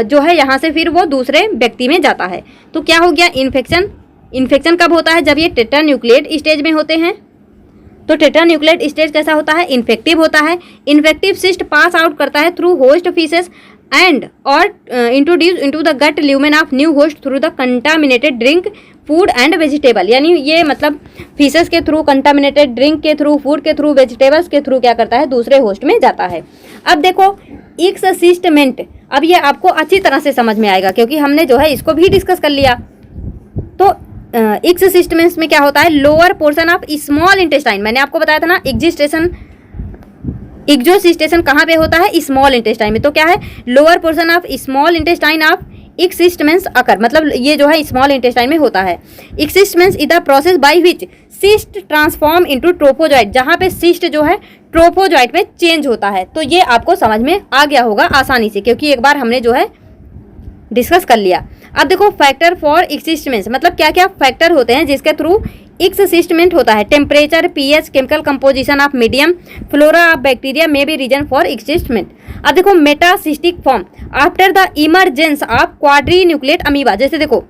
जो है यहाँ से फिर वो दूसरे व्यक्ति में जाता है। तो क्या हो गया, इन्फेक्शन। इन्फेक्शन कब होता है, जब ये टेट्रा न्यूक्लिएट स्टेज में होते हैं। तो टेट्रा न्यूक्लिएट स्टेज कैसा होता है, इन्फेक्टिव होता है। इन्फेक्टिव सिस्ट पास आउट करता है थ्रू होस्ट फीसेस एंड और introduce into the gut lumen of new host through the contaminated drink food and vegetable. यानी ये मतलब फीसेस के थ्रू, कंटामिनेटेड ड्रिंक के थ्रू, फूड के थ्रू, वेजिटेबल्स के थ्रू क्या करता है, दूसरे होस्ट में जाता है। अब देखो एक्ससिस्टमेंट, अब ये आपको अच्छी तरह से समझ में आएगा क्योंकि हमने जो है इसको भी डिस्कस कर लिया। तो एक्ससिस्टमेंट में क्या होता है, lower portion of small intestine. मैंने आपको बताया था ना, एक्सोसिस्टेशन कहाँ पे होता है, स्मॉल इंटेस्टाइन में। तो क्या है, lower portion of small intestine of excystments occur, मतलब ये जो है स्मॉल इंटेस्टाइन में होता है। Excystments is the process by which cyst transform into trophozoite, जहाँ पे सिस्ट जो है ट्रोफोजॉइट में चेंज होता है। तो ये आपको समझ में आ गया होगा आसानी से क्योंकि एक बार हमने जो है डिस्कस कर लिया। अब देखो फैक्टर फॉर एक्सिस्टमेंट्स, मतलब क्या क्या फैक्टर होते हैं जिसके थ्रू एक्सिस्टमेंट होता है। Temperature, pH, chemical composition of medium, flora of bacteria में भी रीजन फॉर एक्सिस्टमेंट। अब देखो metacystic form after the emergence of quadrinucleate amoeba. जैसे देखो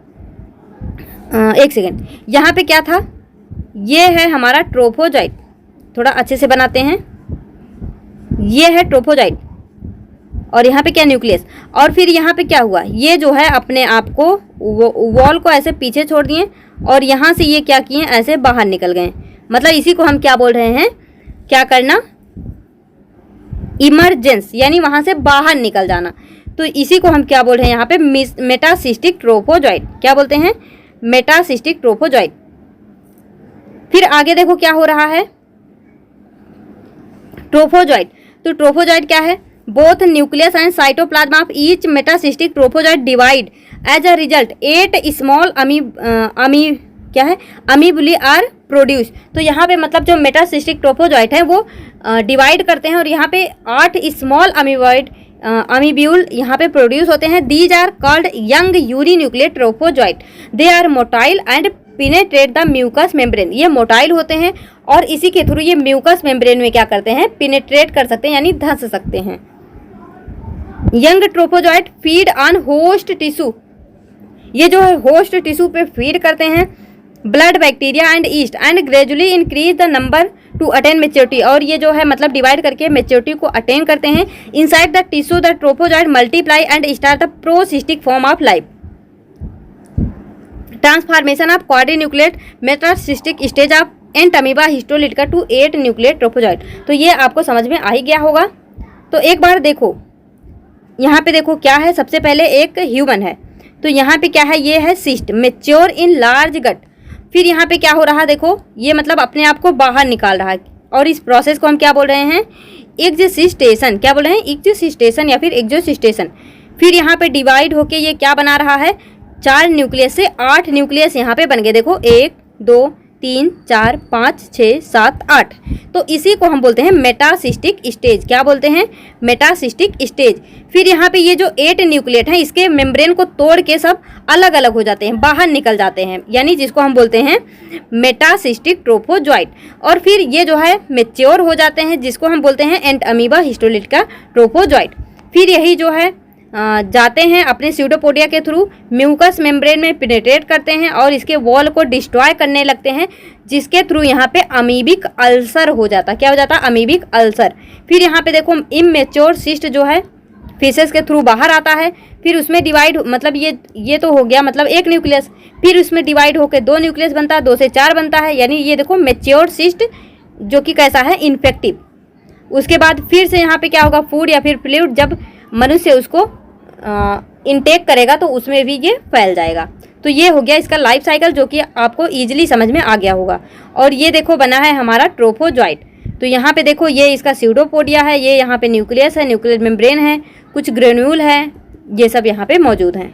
एक सेकेंड, यहाँ पे क्या था, ये है हमारा ट्रोफोजॉइट। थोड़ा अच्छे से बनाते हैं। ये है ट्रोफोजाइट और यहाँ पे क्या न्यूक्लियस, और फिर यहाँ पे क्या हुआ, ये जो है अपने आप को वॉल को ऐसे पीछे छोड़ दिए और यहाँ से ये क्या किए, ऐसे बाहर निकल गए। मतलब इसी को हम क्या बोल रहे हैं, क्या करना, इमरजेंस, यानी वहाँ से बाहर निकल जाना। तो इसी को हम क्या बोल रहे हैं यहाँ पे, मेटासिस्टिक ट्रोफोजाइट। क्या बोलते हैं, मेटासिस्टिक ट्रोफोजाइट। फिर आगे देखो क्या हो रहा है, ट्रोफोजाइट। तो ट्रोफोजाइट क्या है, both nucleus and cytoplasm of each metacystic trophozoite divide as a result 8 small क्या है, अमीबुली आर प्रोड्यूस। तो यहाँ पे मतलब जो मेटासिस्टिक ट्रोफोजाइट है वो डिवाइड करते हैं और यहाँ पे 8 स्मॉल अमीब्यूल यहाँ पे प्रोड्यूस होते हैं। These are called young uninuclear trophozoite. They are motile and penetrate the mucous membrane. ये मोटाइल होते हैं और इसी के थ्रू ये म्यूकस मेम्ब्रेन में क्या करते हैं, पिनेट्रेट कर सकते हैं, यानी धंस सकते हैं। Young trophozoite feed on host tissue. ये जो है होस्ट टिश्यू पे फीड करते हैं, blood, bacteria and yeast, and gradually increase the number to attain maturity. और ये जो है मतलब डिवाइड करके मेच्योरिटी को अटेन करते हैं। Inside the tissue the trophozoite multiply and start the procystic form of life. Transformation of quadrinucleate metacystic stage of entamoeba histolytica to 8 nuclear trophozoite. तो ये आपको समझ में आ ही गया होगा। तो एक बार देखो यहाँ पे, देखो क्या है, सबसे पहले एक ह्यूमन है, तो यहाँ पे क्या है, ये है सिस्ट, मेच्योर इन लार्ज गट। फिर यहाँ पे क्या हो रहा है, देखो ये मतलब अपने आप को बाहर निकाल रहा है और इस प्रोसेस को हम क्या बोल रहे हैं, एक्जिस्टेशन। क्या बोल रहे हैं, एक्जिस्टेशन या फिर एक्जोसिस्टेशन। फिर यहाँ पे डिवाइड होके ये क्या बना रहा है, 4 न्यूक्लियस से 8 न्यूक्लियस यहाँ पे बन गए। देखो 1 2 3 4 5 6 7 8। तो इसी को हम बोलते हैं मेटासिस्टिक स्टेज। क्या बोलते हैं, मेटासिस्टिक स्टेज। फिर यहाँ पे ये जो 8 न्यूक्लियट हैं, इसके मेम्ब्रेन को तोड़ के सब अलग अलग हो जाते हैं, बाहर निकल जाते हैं, यानी जिसको हम बोलते हैं मेटासिस्टिक ट्रोफोजाइट। और फिर ये जो है मेच्योर हो जाते हैं, जिसको हम बोलते हैं एंट अमीबा हिस्टोलिटिका ट्रोफोजाइट। फिर यही जो है जाते हैं अपने स्यूडोपोडिया के थ्रू म्यूकस मेम्ब्रेन में पेनिट्रेट करते हैं और इसके वॉल को डिस्ट्रॉय करने लगते हैं, जिसके थ्रू यहाँ पे अमीबिक अल्सर हो जाता। क्या हो जाता, अमीबिक अल्सर। फिर यहाँ पे देखो इमैच्योर सिस्ट जो है फीसेस के थ्रू बाहर आता है। फिर उसमें डिवाइड, मतलब ये तो हो गया मतलब एक न्यूक्लियस, फिर उसमें डिवाइड होकर 2 न्यूक्लियस बनता है, 2 से 4 बनता है, यानी ये देखो मैच्योर सिस्ट जो कि कैसा है, इन्फेक्टिव। उसके बाद फिर से यहाँ पे क्या होगा, फूड या फिर फ्लूइड जब मनुष्य उसको इनटेक करेगा तो उसमें भी ये फैल जाएगा। तो ये हो गया इसका लाइफ साइकिल, जो कि आपको ईजिली समझ में आ गया होगा। और ये देखो बना है हमारा ट्रोफोजाइट। तो यहाँ पे देखो ये इसका स्यूडोपोडिया है, ये यहाँ पे न्यूक्लियस है, न्यूक्लियर मेम्ब्रेन है, कुछ ग्रेन्यूल है, ये सब यहाँ पे मौजूद हैं।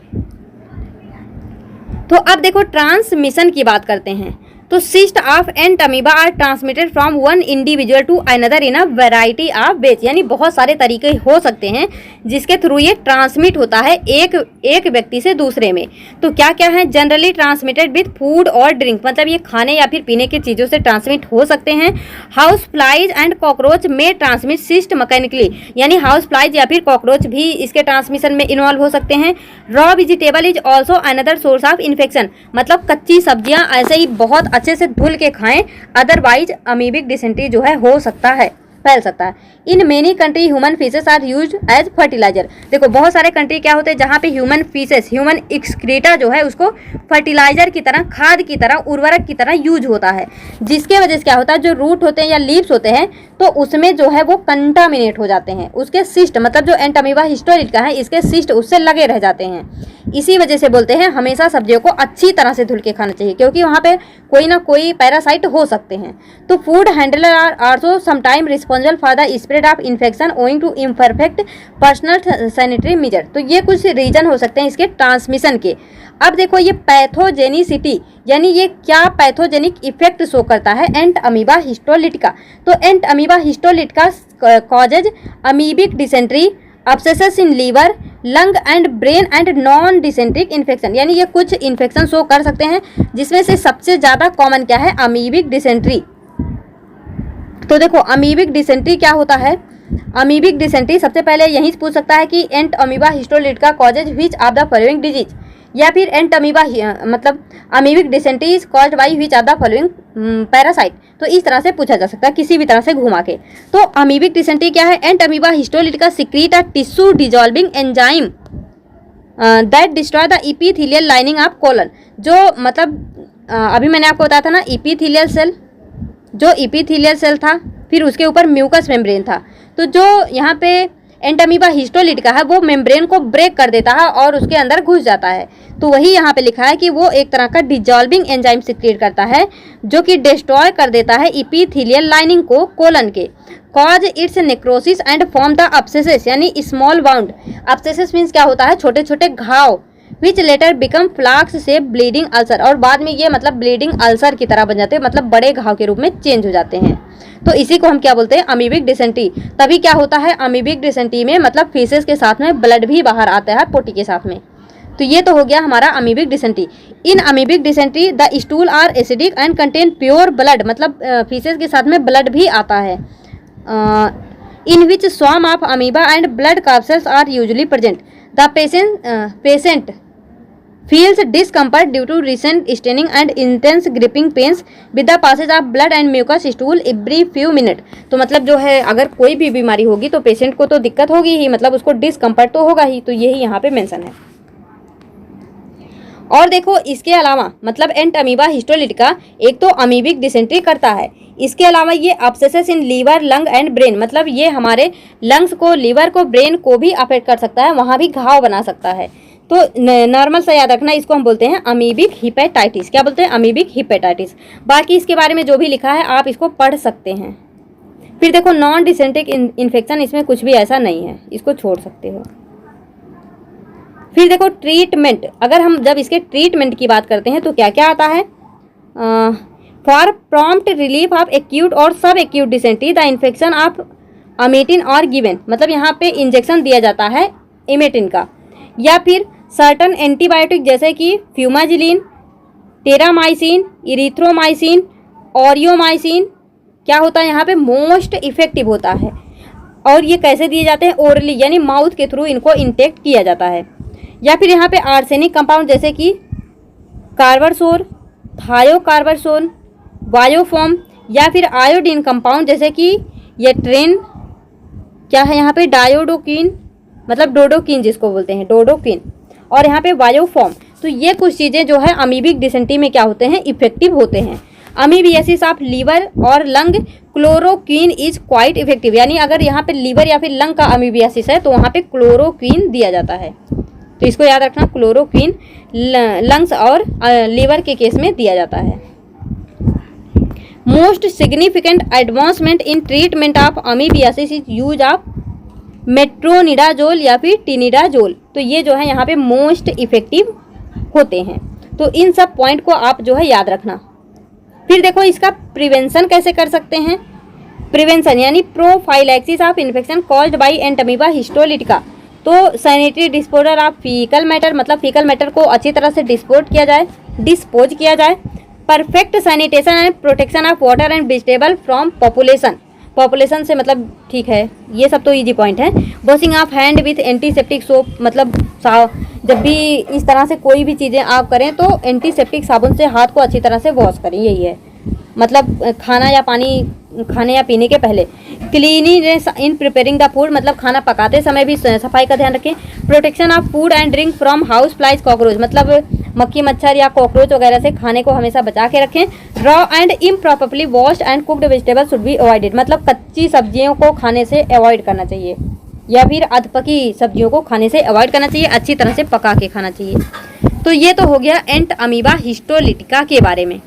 तो अब देखो ट्रांसमिशन की बात करते हैं। तो cyst of entamoeba are transmitted from one individual to another in a variety of ways, यानी बहुत सारे तरीके हो सकते हैं जिसके थ्रू ये ट्रांसमिट होता है एक व्यक्ति से दूसरे में। तो क्या क्या है, जनरली ट्रांसमिटेड विथ फूड और ड्रिंक, मतलब ये खाने या फिर पीने की चीज़ों से ट्रांसमिट हो सकते हैं। हाउस फ्लाइज एंड कॉकरोच में ट्रांसमिट सिस्ट मैकेनिकली, यानी हाउस फ्लाइज या फिर कॉकरोच भी इसके ट्रांसमिशन में इन्वॉल्व हो सकते हैं। Raw vegetable is also another source of infection, मतलब कच्ची सब्जियां ऐसे ही बहुत अच्छे से धुल के खाएं, अदरवाइज अमीबिक डिसेंट्री जो है हो सकता है, फैल सकता है। In many country human faeces are used as fertiliser. देखो बहुत सारे कंट्री क्या होते हैं जहाँ पे ह्यूमन फीसेस, ह्यूमन एक्सक्रीटा जो है उसको फर्टिलाइजर की तरह, खाद की तरह, उर्वरक की तरह यूज होता है, जिसके वजह से क्या होता है, जो रूट होते हैं या लीव्स होते हैं तो उसमें जो है वो कंटामिनेट हो जाते हैं, उसके सिस्ट, मतलब जो एंट अमीबा हिस्टोलिटिका है इसके सिस्ट उससे लगे रह जाते हैं। इसी वजह से बोलते हैं हमेशा सब्जियों को अच्छी तरह से धुल के खाना चाहिए, क्योंकि वहाँ पे कोई ना कोई पैरासाइट हो सकते हैं। तो food handler are also sometime responsible for the spread of infection owing to imperfect personal sanitary measure. तो ये कुछ रीजन हो सकते हैं इसके ट्रांसमिशन के। अब देखो ये पैथोजेनिसिटी, यानी ये क्या पैथोजेनिक इफेक्ट शो करता है एंट अमीबा हिस्टोलिटिका। तो entamoeba histolytica causes amoebic dysentery, abscesses in liver, lung and brain and non dysenteric infection, यानी ये कुछ इन्फेक्शन शो कर सकते हैं, जिसमें से सबसे ज़्यादा कॉमन क्या है, अमीबिक डिसेंट्री। तो देखो अमीबिक डिसेंट्री क्या होता है, अमीबिक डिसेंट्री सबसे पहले यही पूछ सकता है कि entamoeba histolytica causes which of the following disease, या फिर एंट अमीबा मतलब amoebic dysentery is caused by which are the following parasite. तो इस तरह से पूछा जा सकता है किसी भी तरह से घुमा के। तो अमीबिक डिसेंट्री क्या है? Entamoeba histolytica secrete a tissue dissolving enzyme that destroy the epithelial lining of colon. जो मतलब अभी मैंने आपको बताया था ना, इपीथीलियल सेल, जो इपीथीलियल सेल था फिर उसके ऊपर म्यूकस मेम्ब्रेन था। तो जो यहाँ पे एंटअमीबा हिस्टोलिटिका है वो मेम्ब्रेन को ब्रेक कर देता है और उसके अंदर घुस जाता है। तो वही यहाँ पे लिखा है कि वो एक तरह का डिजॉल्विंग एंजाइम सिक्रीट करता है जो कि डिस्ट्रॉय कर देता है इपीथीलियल लाइनिंग को कोलन के। Cause its necrosis and form the abscesses, यानी स्मॉल बाउंड। अब्सेसेस मीन्स क्या होता है? छोटे छोटे घाव। विच लेटर बिकम फ्लाक्स से ब्लीडिंग अल्सर, और बाद में ये मतलब ब्लीडिंग अल्सर की तरह बन जाते हैं, मतलब बड़े घाव के रूप में चेंज हो जाते हैं। तो इसी को हम क्या बोलते हैं? Amoebic dysentery. तभी क्या होता है अमीबिक डिसेंट्री में, मतलब फीसेस के साथ में ब्लड भी बाहर आता है पोटी के साथ में। तो ये तो हो गया हमारा amoebic dysentery. In amoebic dysentery the stool are acidic and contain pure blood, मतलब फीसेस के साथ में ब्लड भी आता है। In which swarm of amoeba and blood capsules are usually present. The patient feels discomfort due to recent staining and intense gripping pains with the passage of blood and mucus stool every few minutes। तो मतलब जो है अगर कोई भी बीमारी होगी तो पेशेंट को तो दिक्कत होगी ही, मतलब उसको डिस्कम्फर्ट तो होगा ही। तो यही यहाँ पे मेंशन है। और देखो इसके अलावा मतलब एंट अमीबा हिस्टोलिटिका एक तो अमीबिक डिसेंट्री करता है, इसके अलावा ये abscesses in liver lung and brain, मतलब ये हमारे लंग्स को, लीवर को, ब्रेन को भी अफेक्ट कर सकता है, वहाँ भी घाव बना सकता है। तो नॉर्मल सा याद रखना, इसको हम बोलते हैं अमीबिक हिपेटाइटिस। क्या बोलते हैं? Amoebic hepatitis. बाकी इसके बारे में जो भी लिखा है आप इसको पढ़ सकते हैं। फिर देखो नॉन डिसेंट्रिक इन्फेक्शन, इसमें कुछ भी ऐसा नहीं है, इसको छोड़ सकते हो। फिर देखो ट्रीटमेंट, अगर हम जब इसके ट्रीटमेंट की बात करते हैं तो क्या क्या आता है? For prompt relief of acute और sub acute dysentery the infection of emetine और गिवन, मतलब यहाँ पे इंजेक्शन दिया जाता है इमेटिन का। या फिर सर्टन एंटीबायोटिक जैसे कि फ्यूमाजिलिन, टेरामाइसिन, इरिथ्रोमाइसिन, ऑरियोमाइसिन क्या होता है यहाँ पे? मोस्ट इफेक्टिव होता है। और ये कैसे दिए जाते हैं? ओरली, यानी माउथ के थ्रू इनको इंटेक्ट किया जाता है। या फिर यहाँ पे आर्सेनिक कंपाउंड जैसे कि कार्बरसोल, थायोकार्बरसोल, बायोफॉर्म, या फिर आयोडीन कंपाउंड जैसे कि ये ट्रेन, क्या है यहाँ पे? डायोडोकिन, मतलब डोडोकिन जिसको बोलते हैं, डोडोकिन, और यहाँ पे बायोफॉर्म। तो ये कुछ चीज़ें जो है अमीबिक डिसेंट्री में क्या होते हैं? इफेक्टिव होते हैं। अमीबियासिस ऑफ लीवर और lung, chloroquine is quite effective, यानी अगर यहाँ पे लीवर या फिर लंग का अमीबियासिस है तो वहाँ पे क्लोरोक्विन दिया जाता है। तो इसको याद रखना, क्लोरोक्विन लंग्स और लीवर के केस में दिया जाता है। Most significant advancement in treatment of amoebiasis is use of metronidazole या फिर टिनिडाजोल। तो ये जो है यहाँ पे मोस्ट इफेक्टिव होते हैं। तो इन सब पॉइंट को आप जो है याद रखना। फिर देखो इसका प्रिवेंशन कैसे कर सकते हैं? प्रिवेंशन यानी prophylaxis of infection caused by entamoeba histolytica. तो sanitary disposal of faecal matter, मतलब फीकल मैटर को अच्छी तरह से डिस्पोज किया जाए। Perfect sanitation and protection of water and vegetable from population से, मतलब ठीक है, ये सब तो इजी पॉइंट है। Washing of hand with antiseptic soap, मतलब जब भी इस तरह से कोई भी चीज़ें आप करें तो एंटीसेप्टिक साबुन से हाथ को अच्छी तरह से वॉश करें, यही है। मतलब खाना या पीने के पहले। Cleanliness in preparing the food, मतलब खाना पकाते समय भी सफाई का ध्यान रखें। Protection of food and drink from house flies cockroach, मतलब मक्खी मच्छर या कॉकरोच वगैरह से खाने को हमेशा बचा के रखें। Raw and improperly washed and cooked vegetable should be avoided, मतलब कच्ची सब्जियों को खाने से अवॉइड करना चाहिए, या फिर अधपकी सब्जियों को खाने से अवॉइड करना चाहिए, अच्छी तरह से पका के खाना चाहिए। तो ये तो हो गया एंट अमीबा हिस्टोलिटिका के बारे में।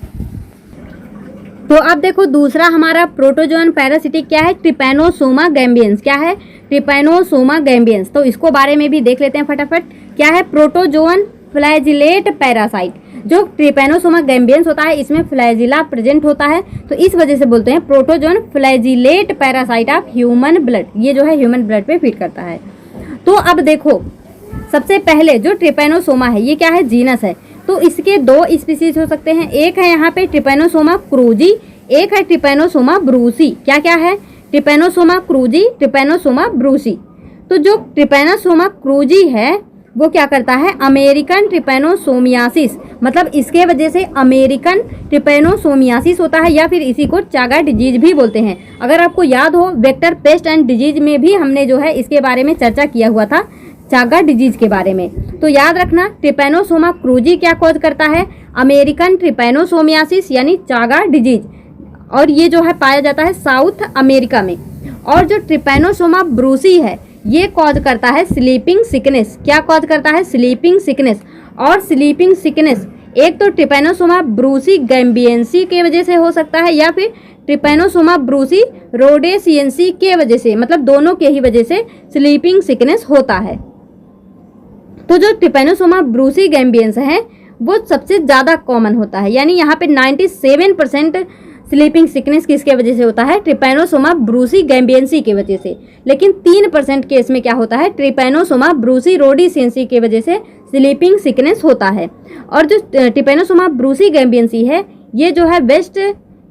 तो अब देखो दूसरा हमारा प्रोटोजोन पैरासिटिक क्या है? Trypanosoma gambiense. क्या है? Trypanosoma gambiense. तो इसको बारे में भी देख लेते हैं फटाफट। क्या है? Protozoan flagellate parasite. जो ट्रिपैनोसोमा गैम्बियंस होता है इसमें फ्लैजिला प्रेजेंट होता है, तो इस वजह से बोलते हैं protozoan flagellate parasite of human blood. ये जो है ह्यूमन ब्लड पे फीड करता है। तो अब देखो सबसे पहले जो ट्रिपैनोसोमा है ये क्या है? जीनस है। तो इसके दो स्पीसीज हो सकते हैं, एक है यहाँ पे ट्रिपैनोसोमा क्रूजी, एक है ट्रिपैनोसोमा ब्रूसी। क्या क्या है? Trypanosoma cruzi, Trypanosoma Brucie. तो जो ट्रिपैनोसोमा क्रूजी है वो क्या करता है, अमेरिकन ट्रिपेनोसोमियासिस, मतलब इसके वजह से अमेरिकन ट्रिपेनोसोमियासिस होता है, या फिर इसी को चागा डिजीज भी बोलते हैं। अगर आपको याद हो वेक्टर पेस्ट एंड डिजीज में भी हमने जो है इसके बारे में चर्चा किया हुआ था, चागा डिजीज के बारे में। तो याद रखना ट्रिपेनोसोमा क्रूजी क्या कॉज करता है, अमेरिकन ट्रिपेनोसोमियासिस यानी चागा डिजीज, और ये जो है पाया जाता है साउथ अमेरिका में। और जो ट्रिपेनोसोमा ब्रूसी है ये कॉज करता है स्लीपिंग सिकनेस। क्या कॉज करता है, स्लीपिंग सिकनेस। और स्लीपिंग सिकनेस एक तो ट्रिपेनोसोमा ब्रूसी गैम्बियंसी के वजह से हो सकता है, या फिर ट्रिपेनोसोमा ब्रूसी रोडेसियंसी के वजह से, मतलब दोनों के ही वजह से स्लीपिंग सिकनेस होता है। तो जो ट्रिपेनोसोमा ब्रूसी गैम्बियंस है वो सबसे ज़्यादा कॉमन होता है, यानी यहाँ पे 97% स्लीपिंग सिकनेस किसके वजह से होता है, ट्रिपेनोसोमा ब्रूसी गैम्बियंसी की वजह से। लेकिन 3% केस में क्या होता है, ट्रिपेनोसोमा ब्रूसी रोडेसियंसी की वजह से स्लीपिंग सिकनेस होता है। और जो ट्रिपेनोसोमा ब्रूसी गैम्बियंसी है ये जो है वेस्ट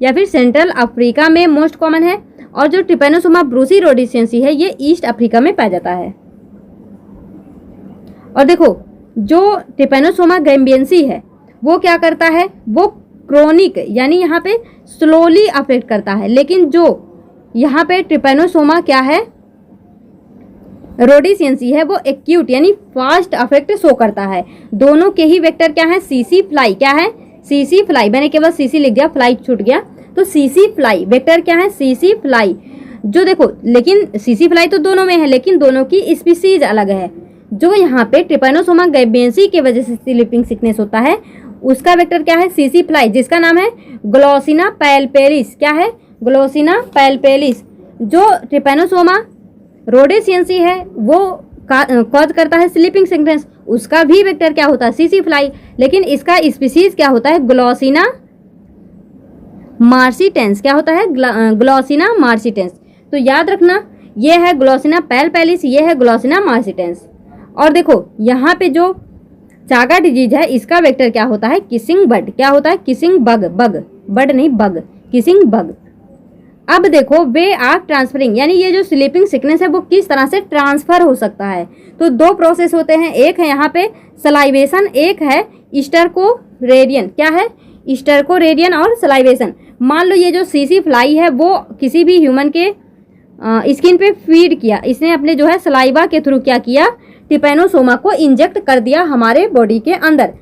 या फिर सेंट्रल अफ्रीका में मोस्ट कॉमन है, और जो ट्रिपेनोसोमा ब्रूसी रोडेसियंसी है ये ईस्ट अफ्रीका में पाया जाता है। और देखो जो ट्रिपेनोसोमा गैम्बियंसी है वो क्या करता है, वो क्रोनिक यानी यहाँ पे स्लोली अफेक्ट करता है, लेकिन जो यहाँ पे ट्रिपेनोसोमा क्या है रोडेसियंसी है वो एक्यूट यानी फास्ट अफेक्ट शो करता है। दोनों के ही वेक्टर क्या है, सीसी फ्लाई। क्या है, सीसी फ्लाई। मैंने केवल सीसी लिख दिया, फ्लाई छूट गया, तो सीसी फ्लाई वेक्टर क्या है, सीसी फ्लाई। जो देखो लेकिन सीसी फ्लाई तो दोनों में है, लेकिन दोनों की स्पीसीज अलग है। जो यहाँ पे ट्रिपेनोसोमा गैम्बियंसी की वजह से स्लीपिंग सिकनेस होता है उसका वेक्टर क्या है, सीसी फ्लाई, जिसका नाम है ग्लोसिना पैल्पेलिस। क्या है, ग्लोसिना पैल्पेलिस। जो ट्रिपेनोसोमा रोडेसियंसी है वो कॉज करता है स्लीपिंग सिकनेस, उसका भी वेक्टर क्या होता है, सीसी फ्लाई, लेकिन इसका स्पीसीज क्या होता है, ग्लोसिना मार्सिटेंस। क्या होता है, ग्लोसिना मार्सिटेंस। तो याद रखना ये है ग्लोसिना पैल्पेलिस, ये है ग्लोसिना मार्सिटेंस। और देखो यहाँ पे जो चागा डिजीज है इसका वेक्टर क्या होता है, किसिंग बर्ड। क्या होता है, किसिंग बग, बग बर्ड नहीं बग, किसिंग बग। अब देखो वे ऑफ ट्रांसफरिंग, यानी ये जो स्लीपिंग सिकनेस है वो किस तरह से ट्रांसफर हो सकता है। तो दो प्रोसेस होते हैं, एक है यहाँ पे सलाइवेशन, एक है स्टर्कोरेडियन। क्या है, स्टर्कोरेडियन और सलाइवेशन। मान लो ये जो सीसी फ्लाई है वो किसी भी ह्यूमन के स्किन पे फीड किया, इसने अपने जो है सलाइवा के थ्रू क्या किया, ट्रिपेनोसोमा को इंजेक्ट कर दिया हमारे बॉडी के अंदर।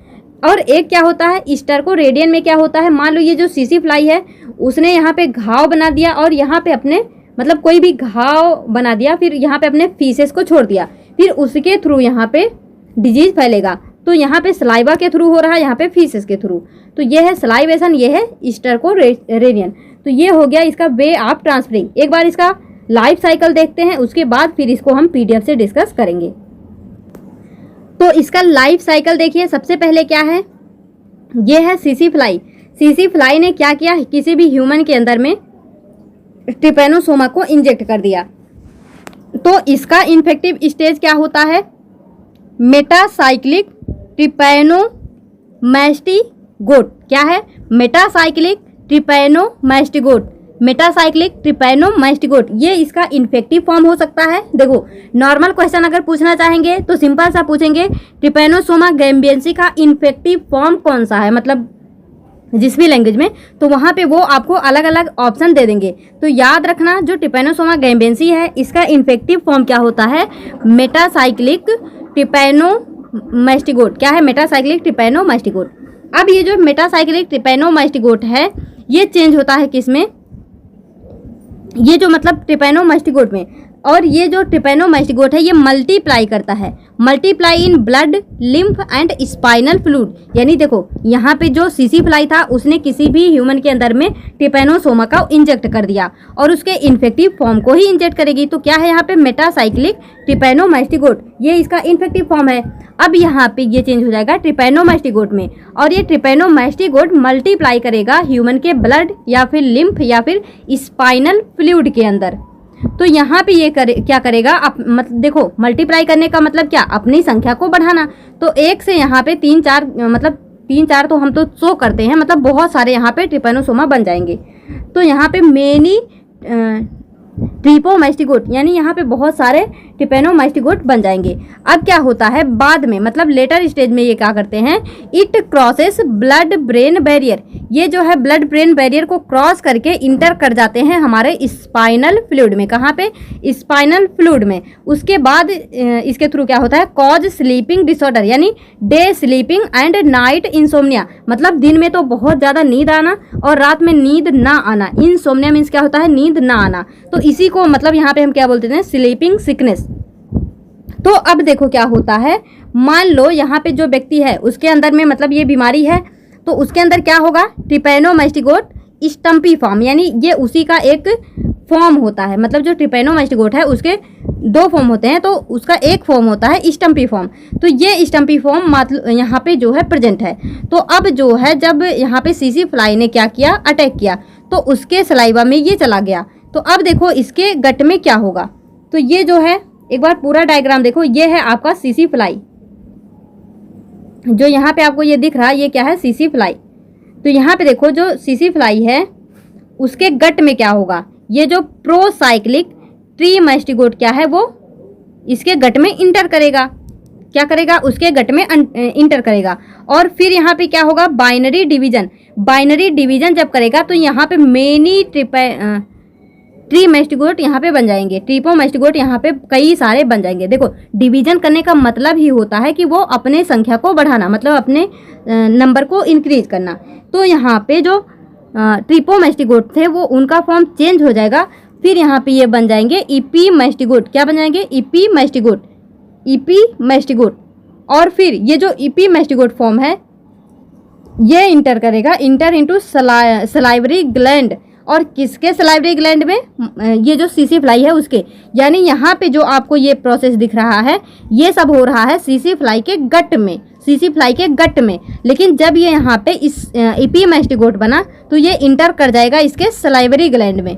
और एक क्या होता है स्टर्कोरेडियन में क्या होता है, मान लो ये जो सीसी फ्लाई है उसने यहाँ पे घाव बना दिया और यहाँ पे अपने मतलब कोई भी घाव बना दिया, फिर यहाँ पे अपने फीसेस को छोड़ दिया, फिर उसके थ्रू यहाँ पे डिजीज फैलेगा। तो यहाँ पे सलाइवा के थ्रू हो रहा है, यहाँ पे फीसेस के थ्रू। तो ये है सलाइवेशन, ये है स्टर्कोरेडियन। तो ये हो गया इसका वे ऑफ ट्रांसफरिंग। एक बार इसका लाइफ साइकिल देखते हैं, उसके बाद फिर इसको हम पीडीएफ से डिस्कस करेंगे। तो इसका लाइफ साइकिल देखिए, सबसे पहले क्या है, ये है सीसी फ्लाई। सीसी फ्लाई ने क्या किया, किसी भी ह्यूमन के अंदर में ट्रिपेनोसोमा को इंजेक्ट कर दिया। तो इसका इन्फेक्टिव स्टेज क्या होता है, मेटासाइक्लिक ट्रिपैनोमास्टिगोट। क्या है, मेटासाइक्लिक ट्रिपैनोमास्टिगोट, मेटासाइक्लिक ट्रिपैनोमास्टिगोट, ये इसका इन्फेक्टिव फॉर्म हो सकता है। देखो नॉर्मल क्वेश्चन अगर पूछना चाहेंगे तो सिंपल सा पूछेंगे, ट्रिपेनोसोमा गैम्बियंसी का इन्फेक्टिव फॉर्म कौन सा है, मतलब जिस भी लैंग्वेज में, तो वहाँ पे वो आपको अलग अलग ऑप्शन दे देंगे। तो याद रखना जो ट्रिपेनोसोमा गैम्बियंसी है इसका इन्फेक्टिव फॉर्म क्या होता है, मेटासाइक्लिक ट्रिपैनोमास्टिगोट। क्या है, मेटासाइक्लिक ट्रिपैनोमास्टिगोट। अब ये जो मेटासाइक्लिक ट्रिपैनोमास्टिगोट है ये चेंज होता है किसमें, ये जो मतलब ट्रिपैनोमास्टिगोट में। और ये जो ट्रिपैनोमास्टिगोट है ये मल्टीप्लाई करता है, multiply in blood, lymph and spinal fluid. यानी देखो यहाँ पे जो सीसी फ्लाई था उसने किसी भी ह्यूमन के अंदर में ट्रिपैनोसोमा का इंजेक्ट कर दिया और उसके इन्फेक्टिव फॉर्म को ही इंजेक्ट करेगी। तो क्या है यहाँ पे, मेटासाइक्लिक ट्रिपैनोमास्टिगोट, ये इसका इन्फेक्टिव फॉर्म है। अब यहाँ पे ये चेंज हो जाएगा ट्रिपैनोमास्टिगोट में, और ये ट्रिपैनोमास्टिगोट मल्टीप्लाई करेगा ह्यूमन के ब्लड या फिर लिम्फ या फिर स्पाइनल फ्लूइड के अंदर। तो यहाँ पे ये क्या करेगा, मतलब देखो मल्टीप्लाई करने का मतलब क्या, अपनी संख्या को बढ़ाना। तो एक से यहाँ पे 3-4 मतलब 3-4 तो हम तो शो करते हैं, मतलब बहुत सारे यहाँ पे ट्रिपैनोसोमा बन जाएंगे। तो यहाँ पे मेनी ट्रिपोमास्टिगोट, यानी यहाँ पे बहुत सारे ट्रिपेनोमास्टिगोट बन जाएंगे। अब क्या होता है बाद में, मतलब लेटर स्टेज में ये क्या करते हैं, it crosses blood brain barrier, ये जो है ब्लड ब्रेन बैरियर को क्रॉस करके इंटर कर जाते हैं हमारे स्पाइनल फ्लूइड में। कहाँ पे, स्पाइनल फ्लूइड में। उसके बाद इसके थ्रू क्या होता है, कॉज स्लीपिंग डिसऑर्डर, यानी day sleeping and night insomnia, मतलब दिन में तो बहुत ज़्यादा नींद आना और रात में नींद ना आना। इंसोम्निया मीन्स क्या होता है, नींद ना आना। तो इसी को मतलब यहाँ पे हम क्या बोलते हैं, स्लीपिंग सिकनेस। तो अब देखो क्या होता है, मान लो यहाँ पे जो व्यक्ति है उसके अंदर में मतलब ये बीमारी है, तो उसके अंदर क्या होगा, ट्रिपेनोमास्टिगोट स्टम्पी फॉर्म, यानी ये उसी का एक फॉर्म होता है। मतलब जो ट्रिपेनोमास्टिगोट है उसके दो फॉर्म होते हैं, तो उसका एक फॉर्म होता है स्टम्पी फॉर्म। तो ये स्टम्पी फॉर्म मतलब यहाँ पे जो है प्रेजेंट है। तो अब जो है जब यहाँ पे सीसी फ्लाई ने क्या किया, अटैक किया, तो उसके सलाइवा में ये चला गया। तो अब देखो इसके गट में क्या होगा। तो ये जो है एक बार पूरा डायग्राम देखो, ये है आपका सीसी फ्लाई, जो यहाँ पे आपको ये दिख रहा है, ये क्या है, सीसी फ्लाई। तो यहाँ पे देखो जो सीसी फ्लाई है उसके गट में क्या होगा, ये जो प्रोसाइक्लिक ट्रीमास्टिगोट क्या है वो इसके गट में इंटर करेगा। क्या करेगा, उसके गट में इंटर करेगा। और फिर यहाँ पे क्या होगा, बाइनरी डिवीजन। बाइनरी डिवीजन जब करेगा तो यहाँ पे मेनी ट्रीमास्टिगोट यहाँ पे बन जाएंगे, ट्रिपोमास्टिगोट यहाँ पे कई सारे बन जाएंगे। देखो डिवीजन करने का मतलब ही होता है कि वो अपने संख्या को बढ़ाना, मतलब अपने नंबर को इंक्रीज करना। तो यहाँ पे जो ट्रिपोमास्टिगोट थे वो उनका फॉर्म चेंज हो जाएगा। फिर यहाँ पे ये बन जाएंगे इपीमास्टिगोट। क्या बन जाएंगे, इपीमास्टिगोट, इपीमास्टिगोट। और फिर ये जो इपीमास्टिगोट फॉर्म है ये इंटर करेगा, इंटर इनटू सलाइवरी ग्लैंड। और किसके सलाइवरी ग्लैंड में, ये जो सीसी फ्लाई है उसके। यानी यहाँ पे जो आपको ये प्रोसेस दिख रहा है ये सब हो रहा है सीसी फ्लाई के गट में, सीसी फ्लाई के गट में। लेकिन जब ये यहाँ पे इस इपीमास्टिगोट बना तो ये इंटर कर जाएगा इसके सलाइवरी ग्लैंड में।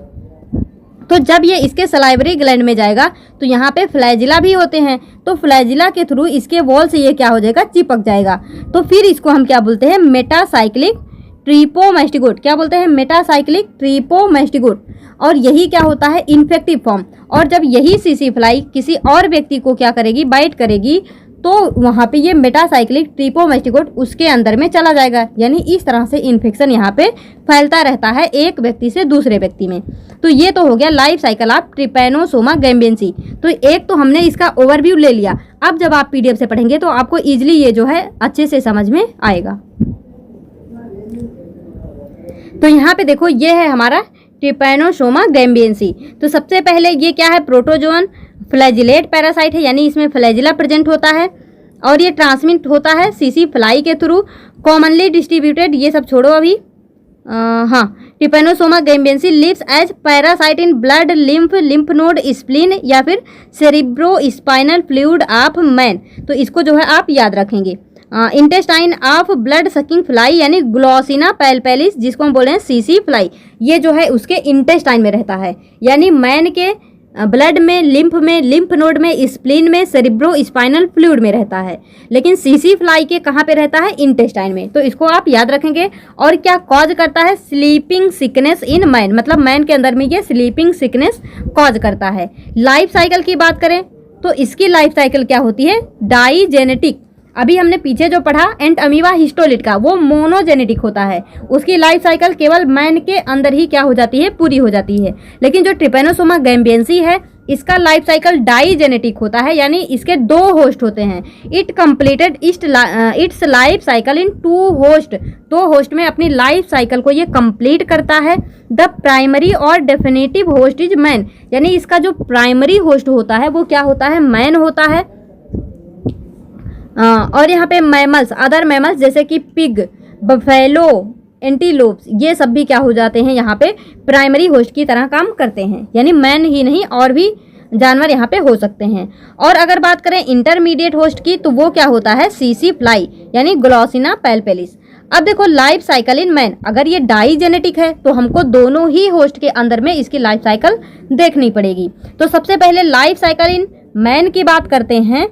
तो जब ये इसके सलाइवरी ग्लैंड में जाएगा तो यहाँ पे फ्लैजिला भी होते हैं, तो फ्लैजिला के थ्रू इसके वॉल से ये क्या हो जाएगा, चिपक जाएगा। तो फिर इसको हम क्या बोलते हैं, मेटासाइक्लिक ट्रिपोमास्टिगोट। क्या बोलते हैं, मेटासाइक्लिक ट्रिपोमास्टिगोट। और यही क्या होता है, इन्फेक्टिव फॉर्म। और जब यही सीसी फ्लाई किसी और व्यक्ति को क्या करेगी, बाइट करेगी, तो वहाँ पे ये मेटासाइक्लिक ट्रिपोमास्टिगोट उसके अंदर में चला जाएगा। यानी इस तरह से इन्फेक्शन यहाँ पे फैलता रहता है एक व्यक्ति से दूसरे व्यक्ति में। तो ये तो हो गया लाइफ साइकिल ऑफ ट्रिपेनोसोमा गैम्बियंसी। तो एक तो हमने इसका ओवरव्यू ले लिया। अब जब आप पीडीएफ से पढ़ेंगे तो आपको ईजिली ये जो है अच्छे से समझ में आएगा। तो यहाँ पे देखो ये है हमारा ट्रिपेनोसोमा गैम्बियंसी। तो सबसे पहले ये क्या है, प्रोटोजोअन फ्लैजिलेट पैरासाइट है, यानी इसमें फ्लैजिला प्रेजेंट होता है और ये ट्रांसमिट होता है सीसी फ्लाई के थ्रू, कॉमनली डिस्ट्रीब्यूटेड। ये सब छोड़ो अभी। हाँ, trypanosoma gambiense lives as parasite in blood, lymph node, spleen या फिर cerebro spinal fluid of man. तो इसको जो है आप याद रखेंगे। Intestine of blood sucking fly यानी ग्लोसिना पैल्पेलिस, जिसको हम बोल रहे हैं सीसी फ्लाई, ये जो है उसके इंटेस्टाइन में रहता है। यानी मैन के ब्लड में, लिम्फ नोड में, स्प्लीन में, सेरिब्रो स्पाइनल फ्लूइड में रहता है। लेकिन सीसी फ्लाई के कहाँ पे रहता है, इंटेस्टाइन में। तो इसको आप याद रखेंगे। और क्या कॉज करता है, स्लीपिंग सिकनेस इन मैन, मतलब मैन के अंदर में ये स्लीपिंग सिकनेस कॉज करता है। लाइफ साइकिल की बात करें तो इसकी लाइफ साइकिल क्या होती है, डाइजेनेटिक। अभी हमने पीछे जो पढ़ा एंट अमीबा हिस्टोलिट का, वो मोनोजेनेटिक होता है। उसकी लाइफ साइकिल केवल मैन के अंदर ही क्या हो जाती है, पूरी हो जाती है। लेकिन जो ट्रिपेनोसोमा गैम्बियंसी है इसका लाइफ साइकिल डाइजेनेटिक होता है, यानी इसके दो होस्ट होते हैं। It completed it's life cycle in 2 host. 2 host में अपनी लाइफ साइकिल को ये कंप्लीट करता है। द प्राइमरी और डेफिनेटिव होस्ट इज मैन, यानी इसका जो प्राइमरी होस्ट होता है वो क्या होता है, मैन होता है। और यहाँ पे मैमल्स, अदर मैमल्स जैसे कि पिग, बफेलो, एंटीलोप्स, ये सब भी क्या हो जाते हैं, यहाँ पे प्राइमरी होस्ट की तरह काम करते हैं। यानी मैन ही नहीं और भी जानवर यहाँ पे हो सकते हैं। और अगर बात करें इंटरमीडिएट होस्ट की तो वो क्या होता है, सीसी फ्लाई यानी ग्लोसिना पैल्पेलिस। अब देखो लाइफ साइकिल इन मैन, अगर ये डाइजेनेटिक है तो हमको दोनों ही होस्ट के अंदर में इसकी लाइफ साइकिल देखनी पड़ेगी। तो सबसे पहले लाइफ साइकिल इन मैन की बात करते हैं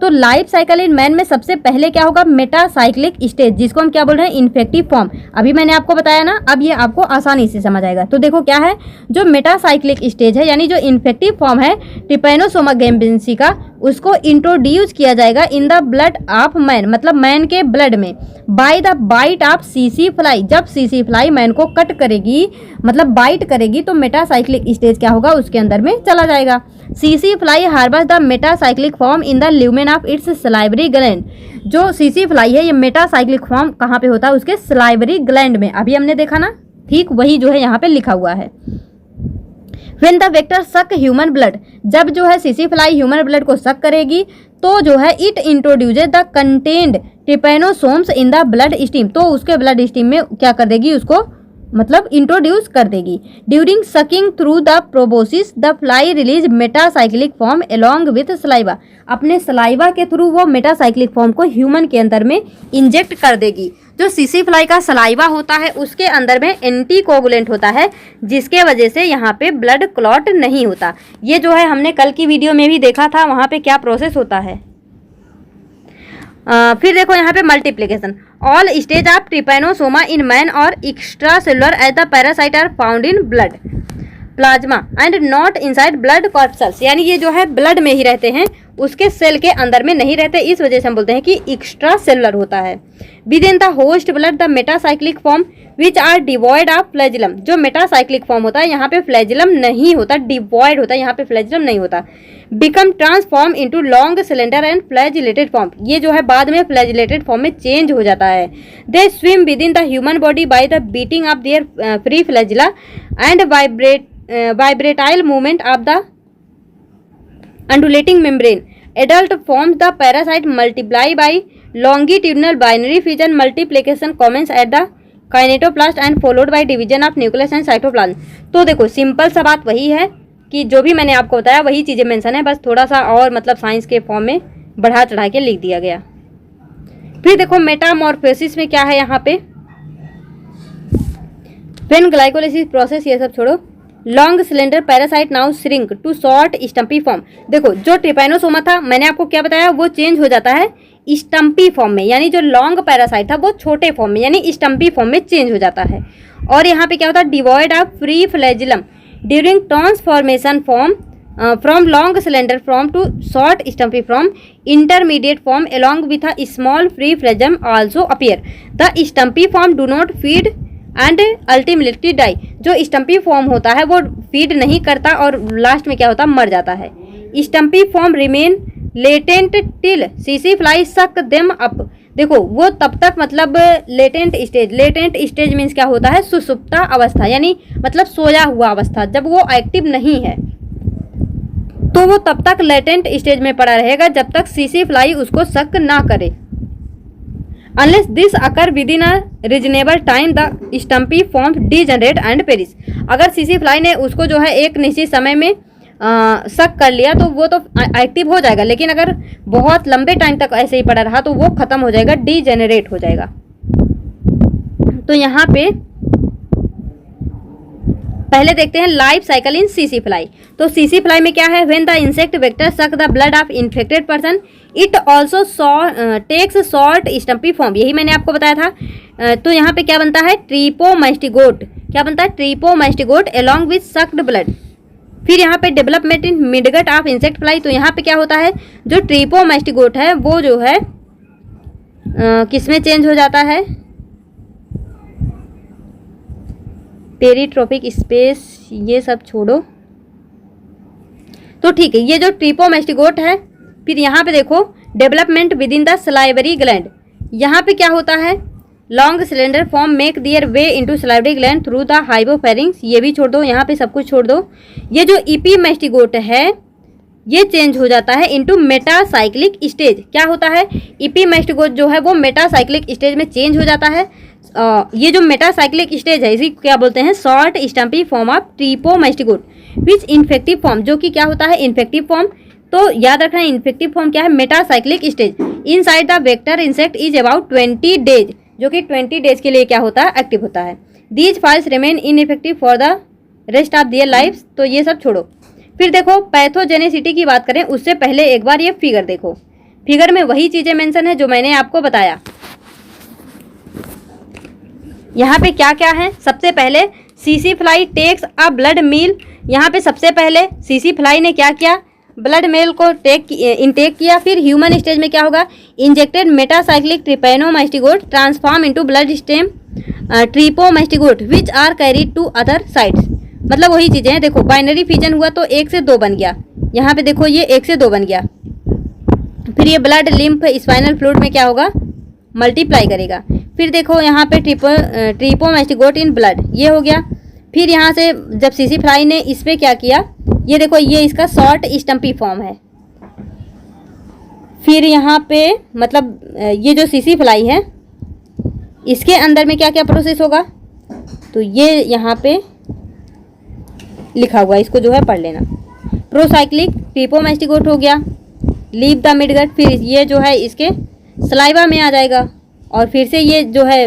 तो लाइफ साइकिल इन मैन में सबसे पहले क्या होगा, मेटासाइक्लिक स्टेज, जिसको हम क्या बोल रहे हैं, इन्फेक्टिव फॉर्म। अभी मैंने आपको बताया ना, अब ये आपको आसानी से समझ आएगा। तो देखो क्या है, जो मेटासाइक्लिक स्टेज है यानी जो इन्फेक्टिव फॉर्म है ट्रिपैनोसोमा गैम्बियंसी का, उसको इंट्रोड्यूस किया जाएगा in the blood of man, मतलब मैन के ब्लड में, बाय द बाइट ऑफ सीसी फ्लाई। जब सीसी फ्लाई मैन को कट करेगी, मतलब बाइट करेगी, तो मेटासाइक्लिक स्टेज क्या होगा, उसके अंदर में चला जाएगा। सीसी fly harbours the metacyclic form in the lumen of its salivary gland. जो सीसी फ्लाई है ये मेटासाइक्लिक फॉर्म कहाँ पे होता है, उसके सलाइवरी ग्लैंड में। अभी हमने देखा ना, ठीक वही जो है यहाँ पे लिखा हुआ है। When the vector suck human blood, जब जो है सीसी फ्लाई ह्यूमन ब्लड को सक करेगी तो जो है it introduces the contained trypanosomes in the blood stream, तो उसके ब्लड स्ट्रीम में क्या कर देगी, उसको मतलब इंट्रोड्यूस कर देगी। During sucking through the proboscis the fly release metacyclic form along with saliva. अपने सलाइवा के थ्रू वो मेटासाइक्लिक फॉर्म को ह्यूमन के अंदर में इंजेक्ट कर देगी। जो सीसी फ्लाई का सलाइवा होता है उसके अंदर में एंटीकोगुलेंट होता है, जिसके वजह से यहाँ पे ब्लड क्लॉट नहीं होता। ये जो है हमने कल की वीडियो में भी देखा था, वहाँ पे क्या प्रोसेस होता है। फिर देखो यहाँ पे multiplication, all stage of trypanosoma in man और extra cellular as the parasite are found in blood plasma and not inside blood corpuscles, यानी ये जो है ब्लड में ही रहते हैं, उसके सेल के अंदर में नहीं रहते, इस वजह से हम बोलते हैं कि एक्स्ट्रा सेलुलर होता है। Within the host blood the metacyclic form which are devoid of flagellum, जो मेटासाइक्लिक फॉर्म होता है यहाँ पे फ्लैजिलम नहीं होता, डिवॉइड होता है, यहाँ पे फ्लैजिलम नहीं होता। Become transform into long cylinder and flagellated form, ये जो है बाद में फ्लैजिलेटेड फॉर्म में चेंज हो जाता है। They swim within the human body by the beating of their free flagella and vibratile movement of the undulating membrane. Adult forms the parasite multiply by longitudinal binary fission multiplication commence at the kinetoplast and followed by division of nucleus and cytoplasm. तो देखो simple सा बात वही है कि जो भी मैंने आपको बताया वही चीज़ें मेंशन है, बस थोड़ा सा और मतलब साइंस के फॉर्म में बढ़ा चढ़ा के लिख दिया गया। फिर देखो मेटामॉर्फोसिस में क्या है यहाँ पे, व्हेन ग्लाइकोलाइसिस प्रोसेस, ये सब छोड़ो। Long cylinder parasite now shrink to short stumpy form. देखो जो ट्रिपैनोसोमा था मैंने आपको क्या बताया, वो चेंज हो जाता है स्टम्पी फॉर्म में, यानी जो लॉन्ग पैरासाइट था वो छोटे फॉर्म में यानी स्टम्पी फॉर्म में चेंज हो जाता है। और यहाँ पे क्या होता है, devoid of free flagellum during transformation form from long cylinder form to short stumpy form intermediate form along with a small free phloem also appear. The stumpy form do not feed and ultimately die. जो stumpy form होता है वो feed नहीं करता और last में क्या होता है, मर जाता है। Stumpy form remain latent till सीसी फ्लाई सक देम अप। देखो वो तब तक मतलब लेटेंट स्टेज मीन्स क्या होता है, सुसुप्ता अवस्था, यानी मतलब सोया हुआ अवस्था। जब वो एक्टिव नहीं है तो वो तब तक लेटेंट स्टेज में पड़ा रहेगा जब तक सीसी फ्लाई उसको सक ना करे। Unless this occur within a reasonable time, the stumpy form degenerate and perish. अगर सीसी फ्लाई ने उसको जो है एक निश्चित समय में सक कर लिया तो वो तो एक्टिव हो जाएगा, लेकिन अगर बहुत लंबे टाइम तक ऐसे ही पड़ा रहा तो वो खत्म हो जाएगा, डीजेनरेट हो जाएगा। तो यहाँ पे पहले देखते हैं लाइफ साइकिल इन सीसी फ्लाई। तो सीसी फ्लाई में क्या है, when the insect vector suck the blood of infected person it also takes short stumpy form, यही मैंने आपको बताया था। तो यहाँ पे क्या बनता है, ट्रिपोमास्टिगोट, क्या बनता है, ट्रिपोमास्टिगोट एलॉन्ग विथ सक्ड ब्लड। फिर यहाँ पे development in midgut of insect fly, तो यहाँ पे क्या होता है, जो ट्रिपोमास्टिगोट है वो जो है किसमें चेंज हो जाता है, पेरीट्रोपिक स्पेस, ये सब छोड़ो। तो ठीक है, ये जो ट्रिपोमास्टिगोट है। फिर यहाँ पे देखो development within the salivary gland, यहाँ पे क्या होता है, long cylinder form make their way into salivary gland through the hypopharynx, ये भी छोड़ दो, यहाँ पे सब कुछ छोड़ दो। ये जो इपीमास्टिगोट है ये चेंज हो जाता है इनटू मेटासाइक्लिक स्टेज। क्या होता है, इपीमास्टिगोट जो है वो मेटासाइक्लिक स्टेज में चेंज हो जाता है। ये जो मेटासाइक्लिक स्टेज है इसी क्या बोलते हैं, short stumpy form of trypomastigote which infective form, जो कि क्या होता है, इन्फेक्टिव फॉर्म। तो याद रखना इन्फेक्टिव फॉर्म क्या है, metacyclic stage. Inside the vector insect is about 20 days, जो कि 20 डेज के लिए क्या होता है, एक्टिव होता है। These flies remain ineffective for the rest of their life. तो ये सब छोड़ो। फिर देखो पैथोजेनेसिटी की बात करें उससे पहले एक बार ये फिगर देखो। फिगर में वही चीज़ें मेंशन है जो मैंने आपको बताया। यहाँ पे क्या क्या है, सबसे पहले सीसी fly takes a blood meal. यहाँ पे सबसे पहले सीसी फ्लाई ने क्या किया, ब्लड मेल को इनटेक किया। फिर ह्यूमन स्टेज में क्या होगा, injected metacyclic trypanomastigote transform into blood stem trypomastigote which are carried to other sides. मतलब वही चीज़ें हैं। देखो बाइनरी फिजन हुआ तो 1 से 2 बन गया, यहाँ पे देखो ये 1 से 2 बन गया। फिर ये ब्लड लिम्फ स्पाइनल फ्लूइड में क्या होगा, मल्टीप्लाई करेगा। फिर देखो यहाँ पे ट्रिपोमास्टिगोट इन ब्लड, ये हो गया। फिर यहाँ से जब सीसी फ्लाई ने इस पर क्या किया, ये देखो ये इसका शॉर्ट स्टम्पी फॉर्म है। फिर यहाँ पे मतलब ये जो सीसी फ्लाई है इसके अंदर में क्या क्या प्रोसेस होगा, तो ये यहाँ पे लिखा हुआ है, इसको जो है पढ़ लेना। प्रोसाइक्लिक ट्रिपोमास्टिगोट हो गया, लीव द मिडगट। फिर ये जो है इसके सलाइवा में आ जाएगा और फिर से ये जो है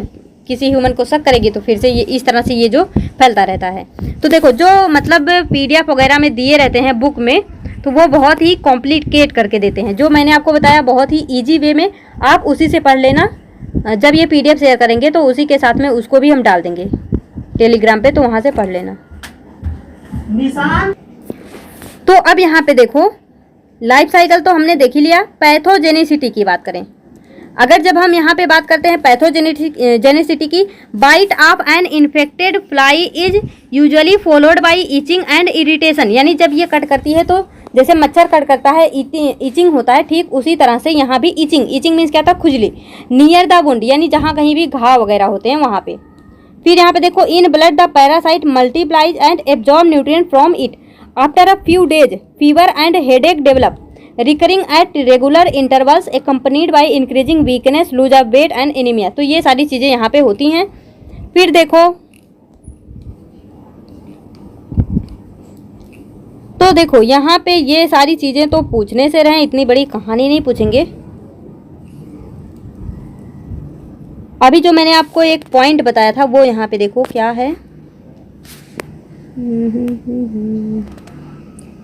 किसी ह्यूमन को शक करेगी तो फिर से ये इस तरह से ये जो फैलता रहता है। तो देखो जो मतलब पीडीएफ वगैरह में दिए रहते हैं बुक में, तो वो बहुत ही कॉम्प्लिकेट करके देते हैं। जो मैंने आपको बताया बहुत ही इजी वे में, आप उसी से पढ़ लेना। जब ये पीडीएफ शेयर करेंगे तो उसी के साथ में उसको भी हम डाल देंगे टेलीग्राम पे, तो वहाँ से पढ़ लेना। तो अब यहाँ पे देखो लाइफ साइकिल तो हमने देख ही लिया। पैथोजेनिसिटी की बात करें, अगर जब हम यहाँ पे बात करते हैं पैथोजेनिसिटी की, bite of an infected fly is usually followed by itching and irritation. यानी जब ये कट करती है तो जैसे मच्छर कट करता है इचिंग होता है, ठीक उसी तरह से यहाँ भी इचिंग मीन्स क्या था, खुजली। नियर द वुंड यानी जहाँ कहीं भी घाव वगैरह होते हैं वहाँ पे। फिर यहाँ पे देखो in blood the parasite multiplies and absorb nutrient from it after a few days fever and headache develop recurring at regular intervals accompanied by increasing weakness lose of weight and anaemia. तो ये सारी चीज़ें यहाँ पे होती हैं। फिर देखो तो देखो यहाँ पे ये सारी चीज़ें तो पूछने से रहे, इतनी बड़ी कहानी नहीं पूछेंगे। अभी जो मैंने आपको एक पॉइंट बताया था वो यहाँ पे देखो क्या है,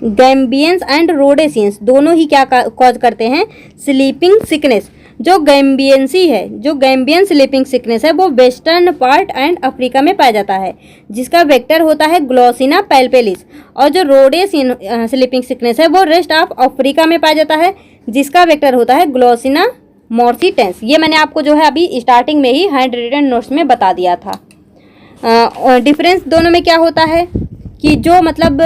गैम्बियंस एंड रोडेसियंस दोनों ही क्या कॉज करते हैं, स्लीपिंग सिकनेस। जो गैम्बियंसी है, जो गैम्बियन स्लीपिंग सिकनेस है वो वेस्टर्न पार्ट एंड अफ्रीका में पाया जाता है, जिसका वेक्टर होता है ग्लोसिना पैल्पेलिस। और जो रोडेसियन स्लीपिंग सिकनेस है वो रेस्ट ऑफ अफ्रीका में पाया जाता है, जिसका वेक्टर होता है ग्लोसिना मोर्सिटेंस। ये मैंने आपको जो है अभी स्टार्टिंग में ही हैंड रिटन नोट्स में बता दिया था। डिफरेंस दोनों में क्या होता है कि जो मतलब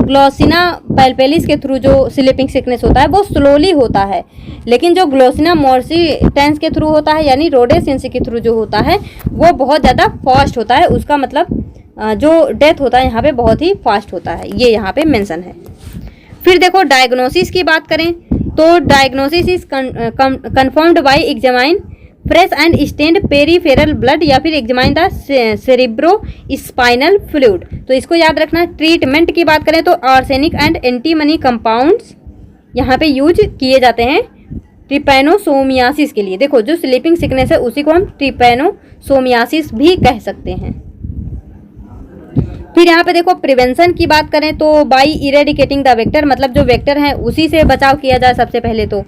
ग्लोसिना पैल्पेलिस के थ्रू जो स्लीपिंग सिकनेस होता है वो स्लोली होता है, लेकिन जो ग्लोसिना मोर्सिटेंस के थ्रू होता है यानी रोडेसियंसी के थ्रू जो होता है वो बहुत ज़्यादा फास्ट होता है। उसका मतलब जो डेथ होता है यहाँ पे बहुत ही फास्ट होता है, ये यहाँ पे मेंशन है। फिर देखो डायग्नोसिस की बात करें तो diagnosis is confirmed by examine fresh and stained peripheral blood या फिर examine the cerebro spinal fluid. तो इसको याद रखना। ट्रीटमेंट की बात करें तो आर्सेनिक एंड एंटीमनी कंपाउंड्स यहाँ पे यूज किए जाते हैं ट्रिपैनोसोमियासिस के लिए। देखो जो स्लीपिंग सिकनेस है उसी को हम ट्रिपैनोसोमियासिस भी कह सकते हैं। फिर यहाँ पे देखो प्रिवेंशन की बात करें तो बाई इरेडिकेटिंग द वेक्टर, मतलब जो वेक्टर है उसी से बचाव किया जाए सबसे पहले। तो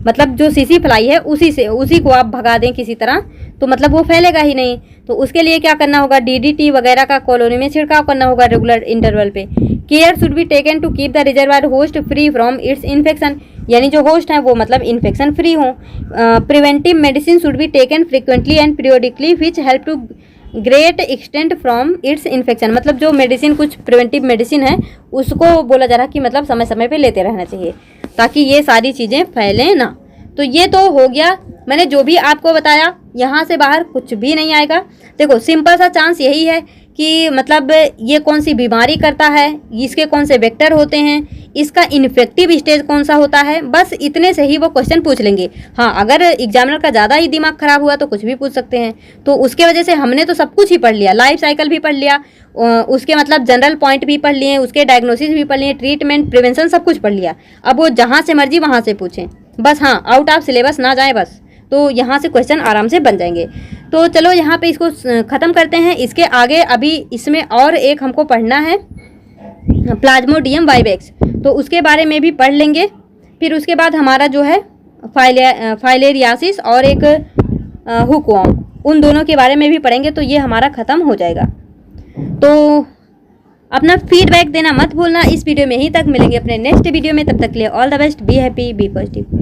मतलब जो सीसी फ्लाई है उसी को आप भगा दें किसी तरह, तो मतलब वो फैलेगा ही नहीं। तो उसके लिए क्या करना होगा, डीडीटी वगैरह का कॉलोनी में छिड़काव करना होगा रेगुलर इंटरवल पे। Care should be taken to keep the reservoir host free from its infection, यानी जो होस्ट है वो मतलब इन्फेक्शन फ्री हो। Preventive medicine should be taken frequently and periodically which help to great extent from its infection. मतलब जो medicine कुछ preventive medicine है उसको बोला जा रहा कि मतलब समय समय पे लेते रहना चाहिए ताकि ये सारी चीज़ें फैलें ना। तो ये तो हो गया, मैंने जो भी आपको बताया, यहाँ से बाहर कुछ भी नहीं आएगा। देखो सिंपल सा चांस यही है कि मतलब ये कौन सी बीमारी करता है, इसके कौन से वेक्टर होते हैं, इसका इन्फेक्टिव स्टेज कौन सा होता है, बस इतने से ही वो क्वेश्चन पूछ लेंगे। हाँ अगर एग्जामिनर का ज़्यादा ही दिमाग खराब हुआ तो कुछ भी पूछ सकते हैं। तो उसके वजह से हमने तो सब कुछ ही पढ़ लिया, लाइफ साइकिल भी पढ़ लिया, उसके मतलब जनरल पॉइंट भी पढ़ लिए, उसके डायग्नोसिस भी पढ़ लिए, ट्रीटमेंट प्रिवेंशन सब कुछ पढ़ लिया। अब वो जहाँ से मर्जी वहाँ से पूछें, बस हाँ आउट ऑफ सिलेबस ना जाए बस, तो यहाँ से क्वेश्चन आराम से बन जाएंगे। तो चलो यहाँ पे इसको ख़त्म करते हैं। इसके आगे अभी इसमें और एक हमको पढ़ना है प्लाज्मोडियम वाइवेक्स, तो उसके बारे में भी पढ़ लेंगे। फिर उसके बाद हमारा जो है फाइलेरियासिस और एक हुकवॉर्म, उन दोनों के बारे में भी पढ़ेंगे तो ये हमारा ख़त्म हो जाएगा। तो अपना फीडबैक देना मत भूलना। इस वीडियो में यहीं तक, मिलेंगे अपने नेक्स्ट वीडियो में, तब तक के लिए all the best, be happy, be positive.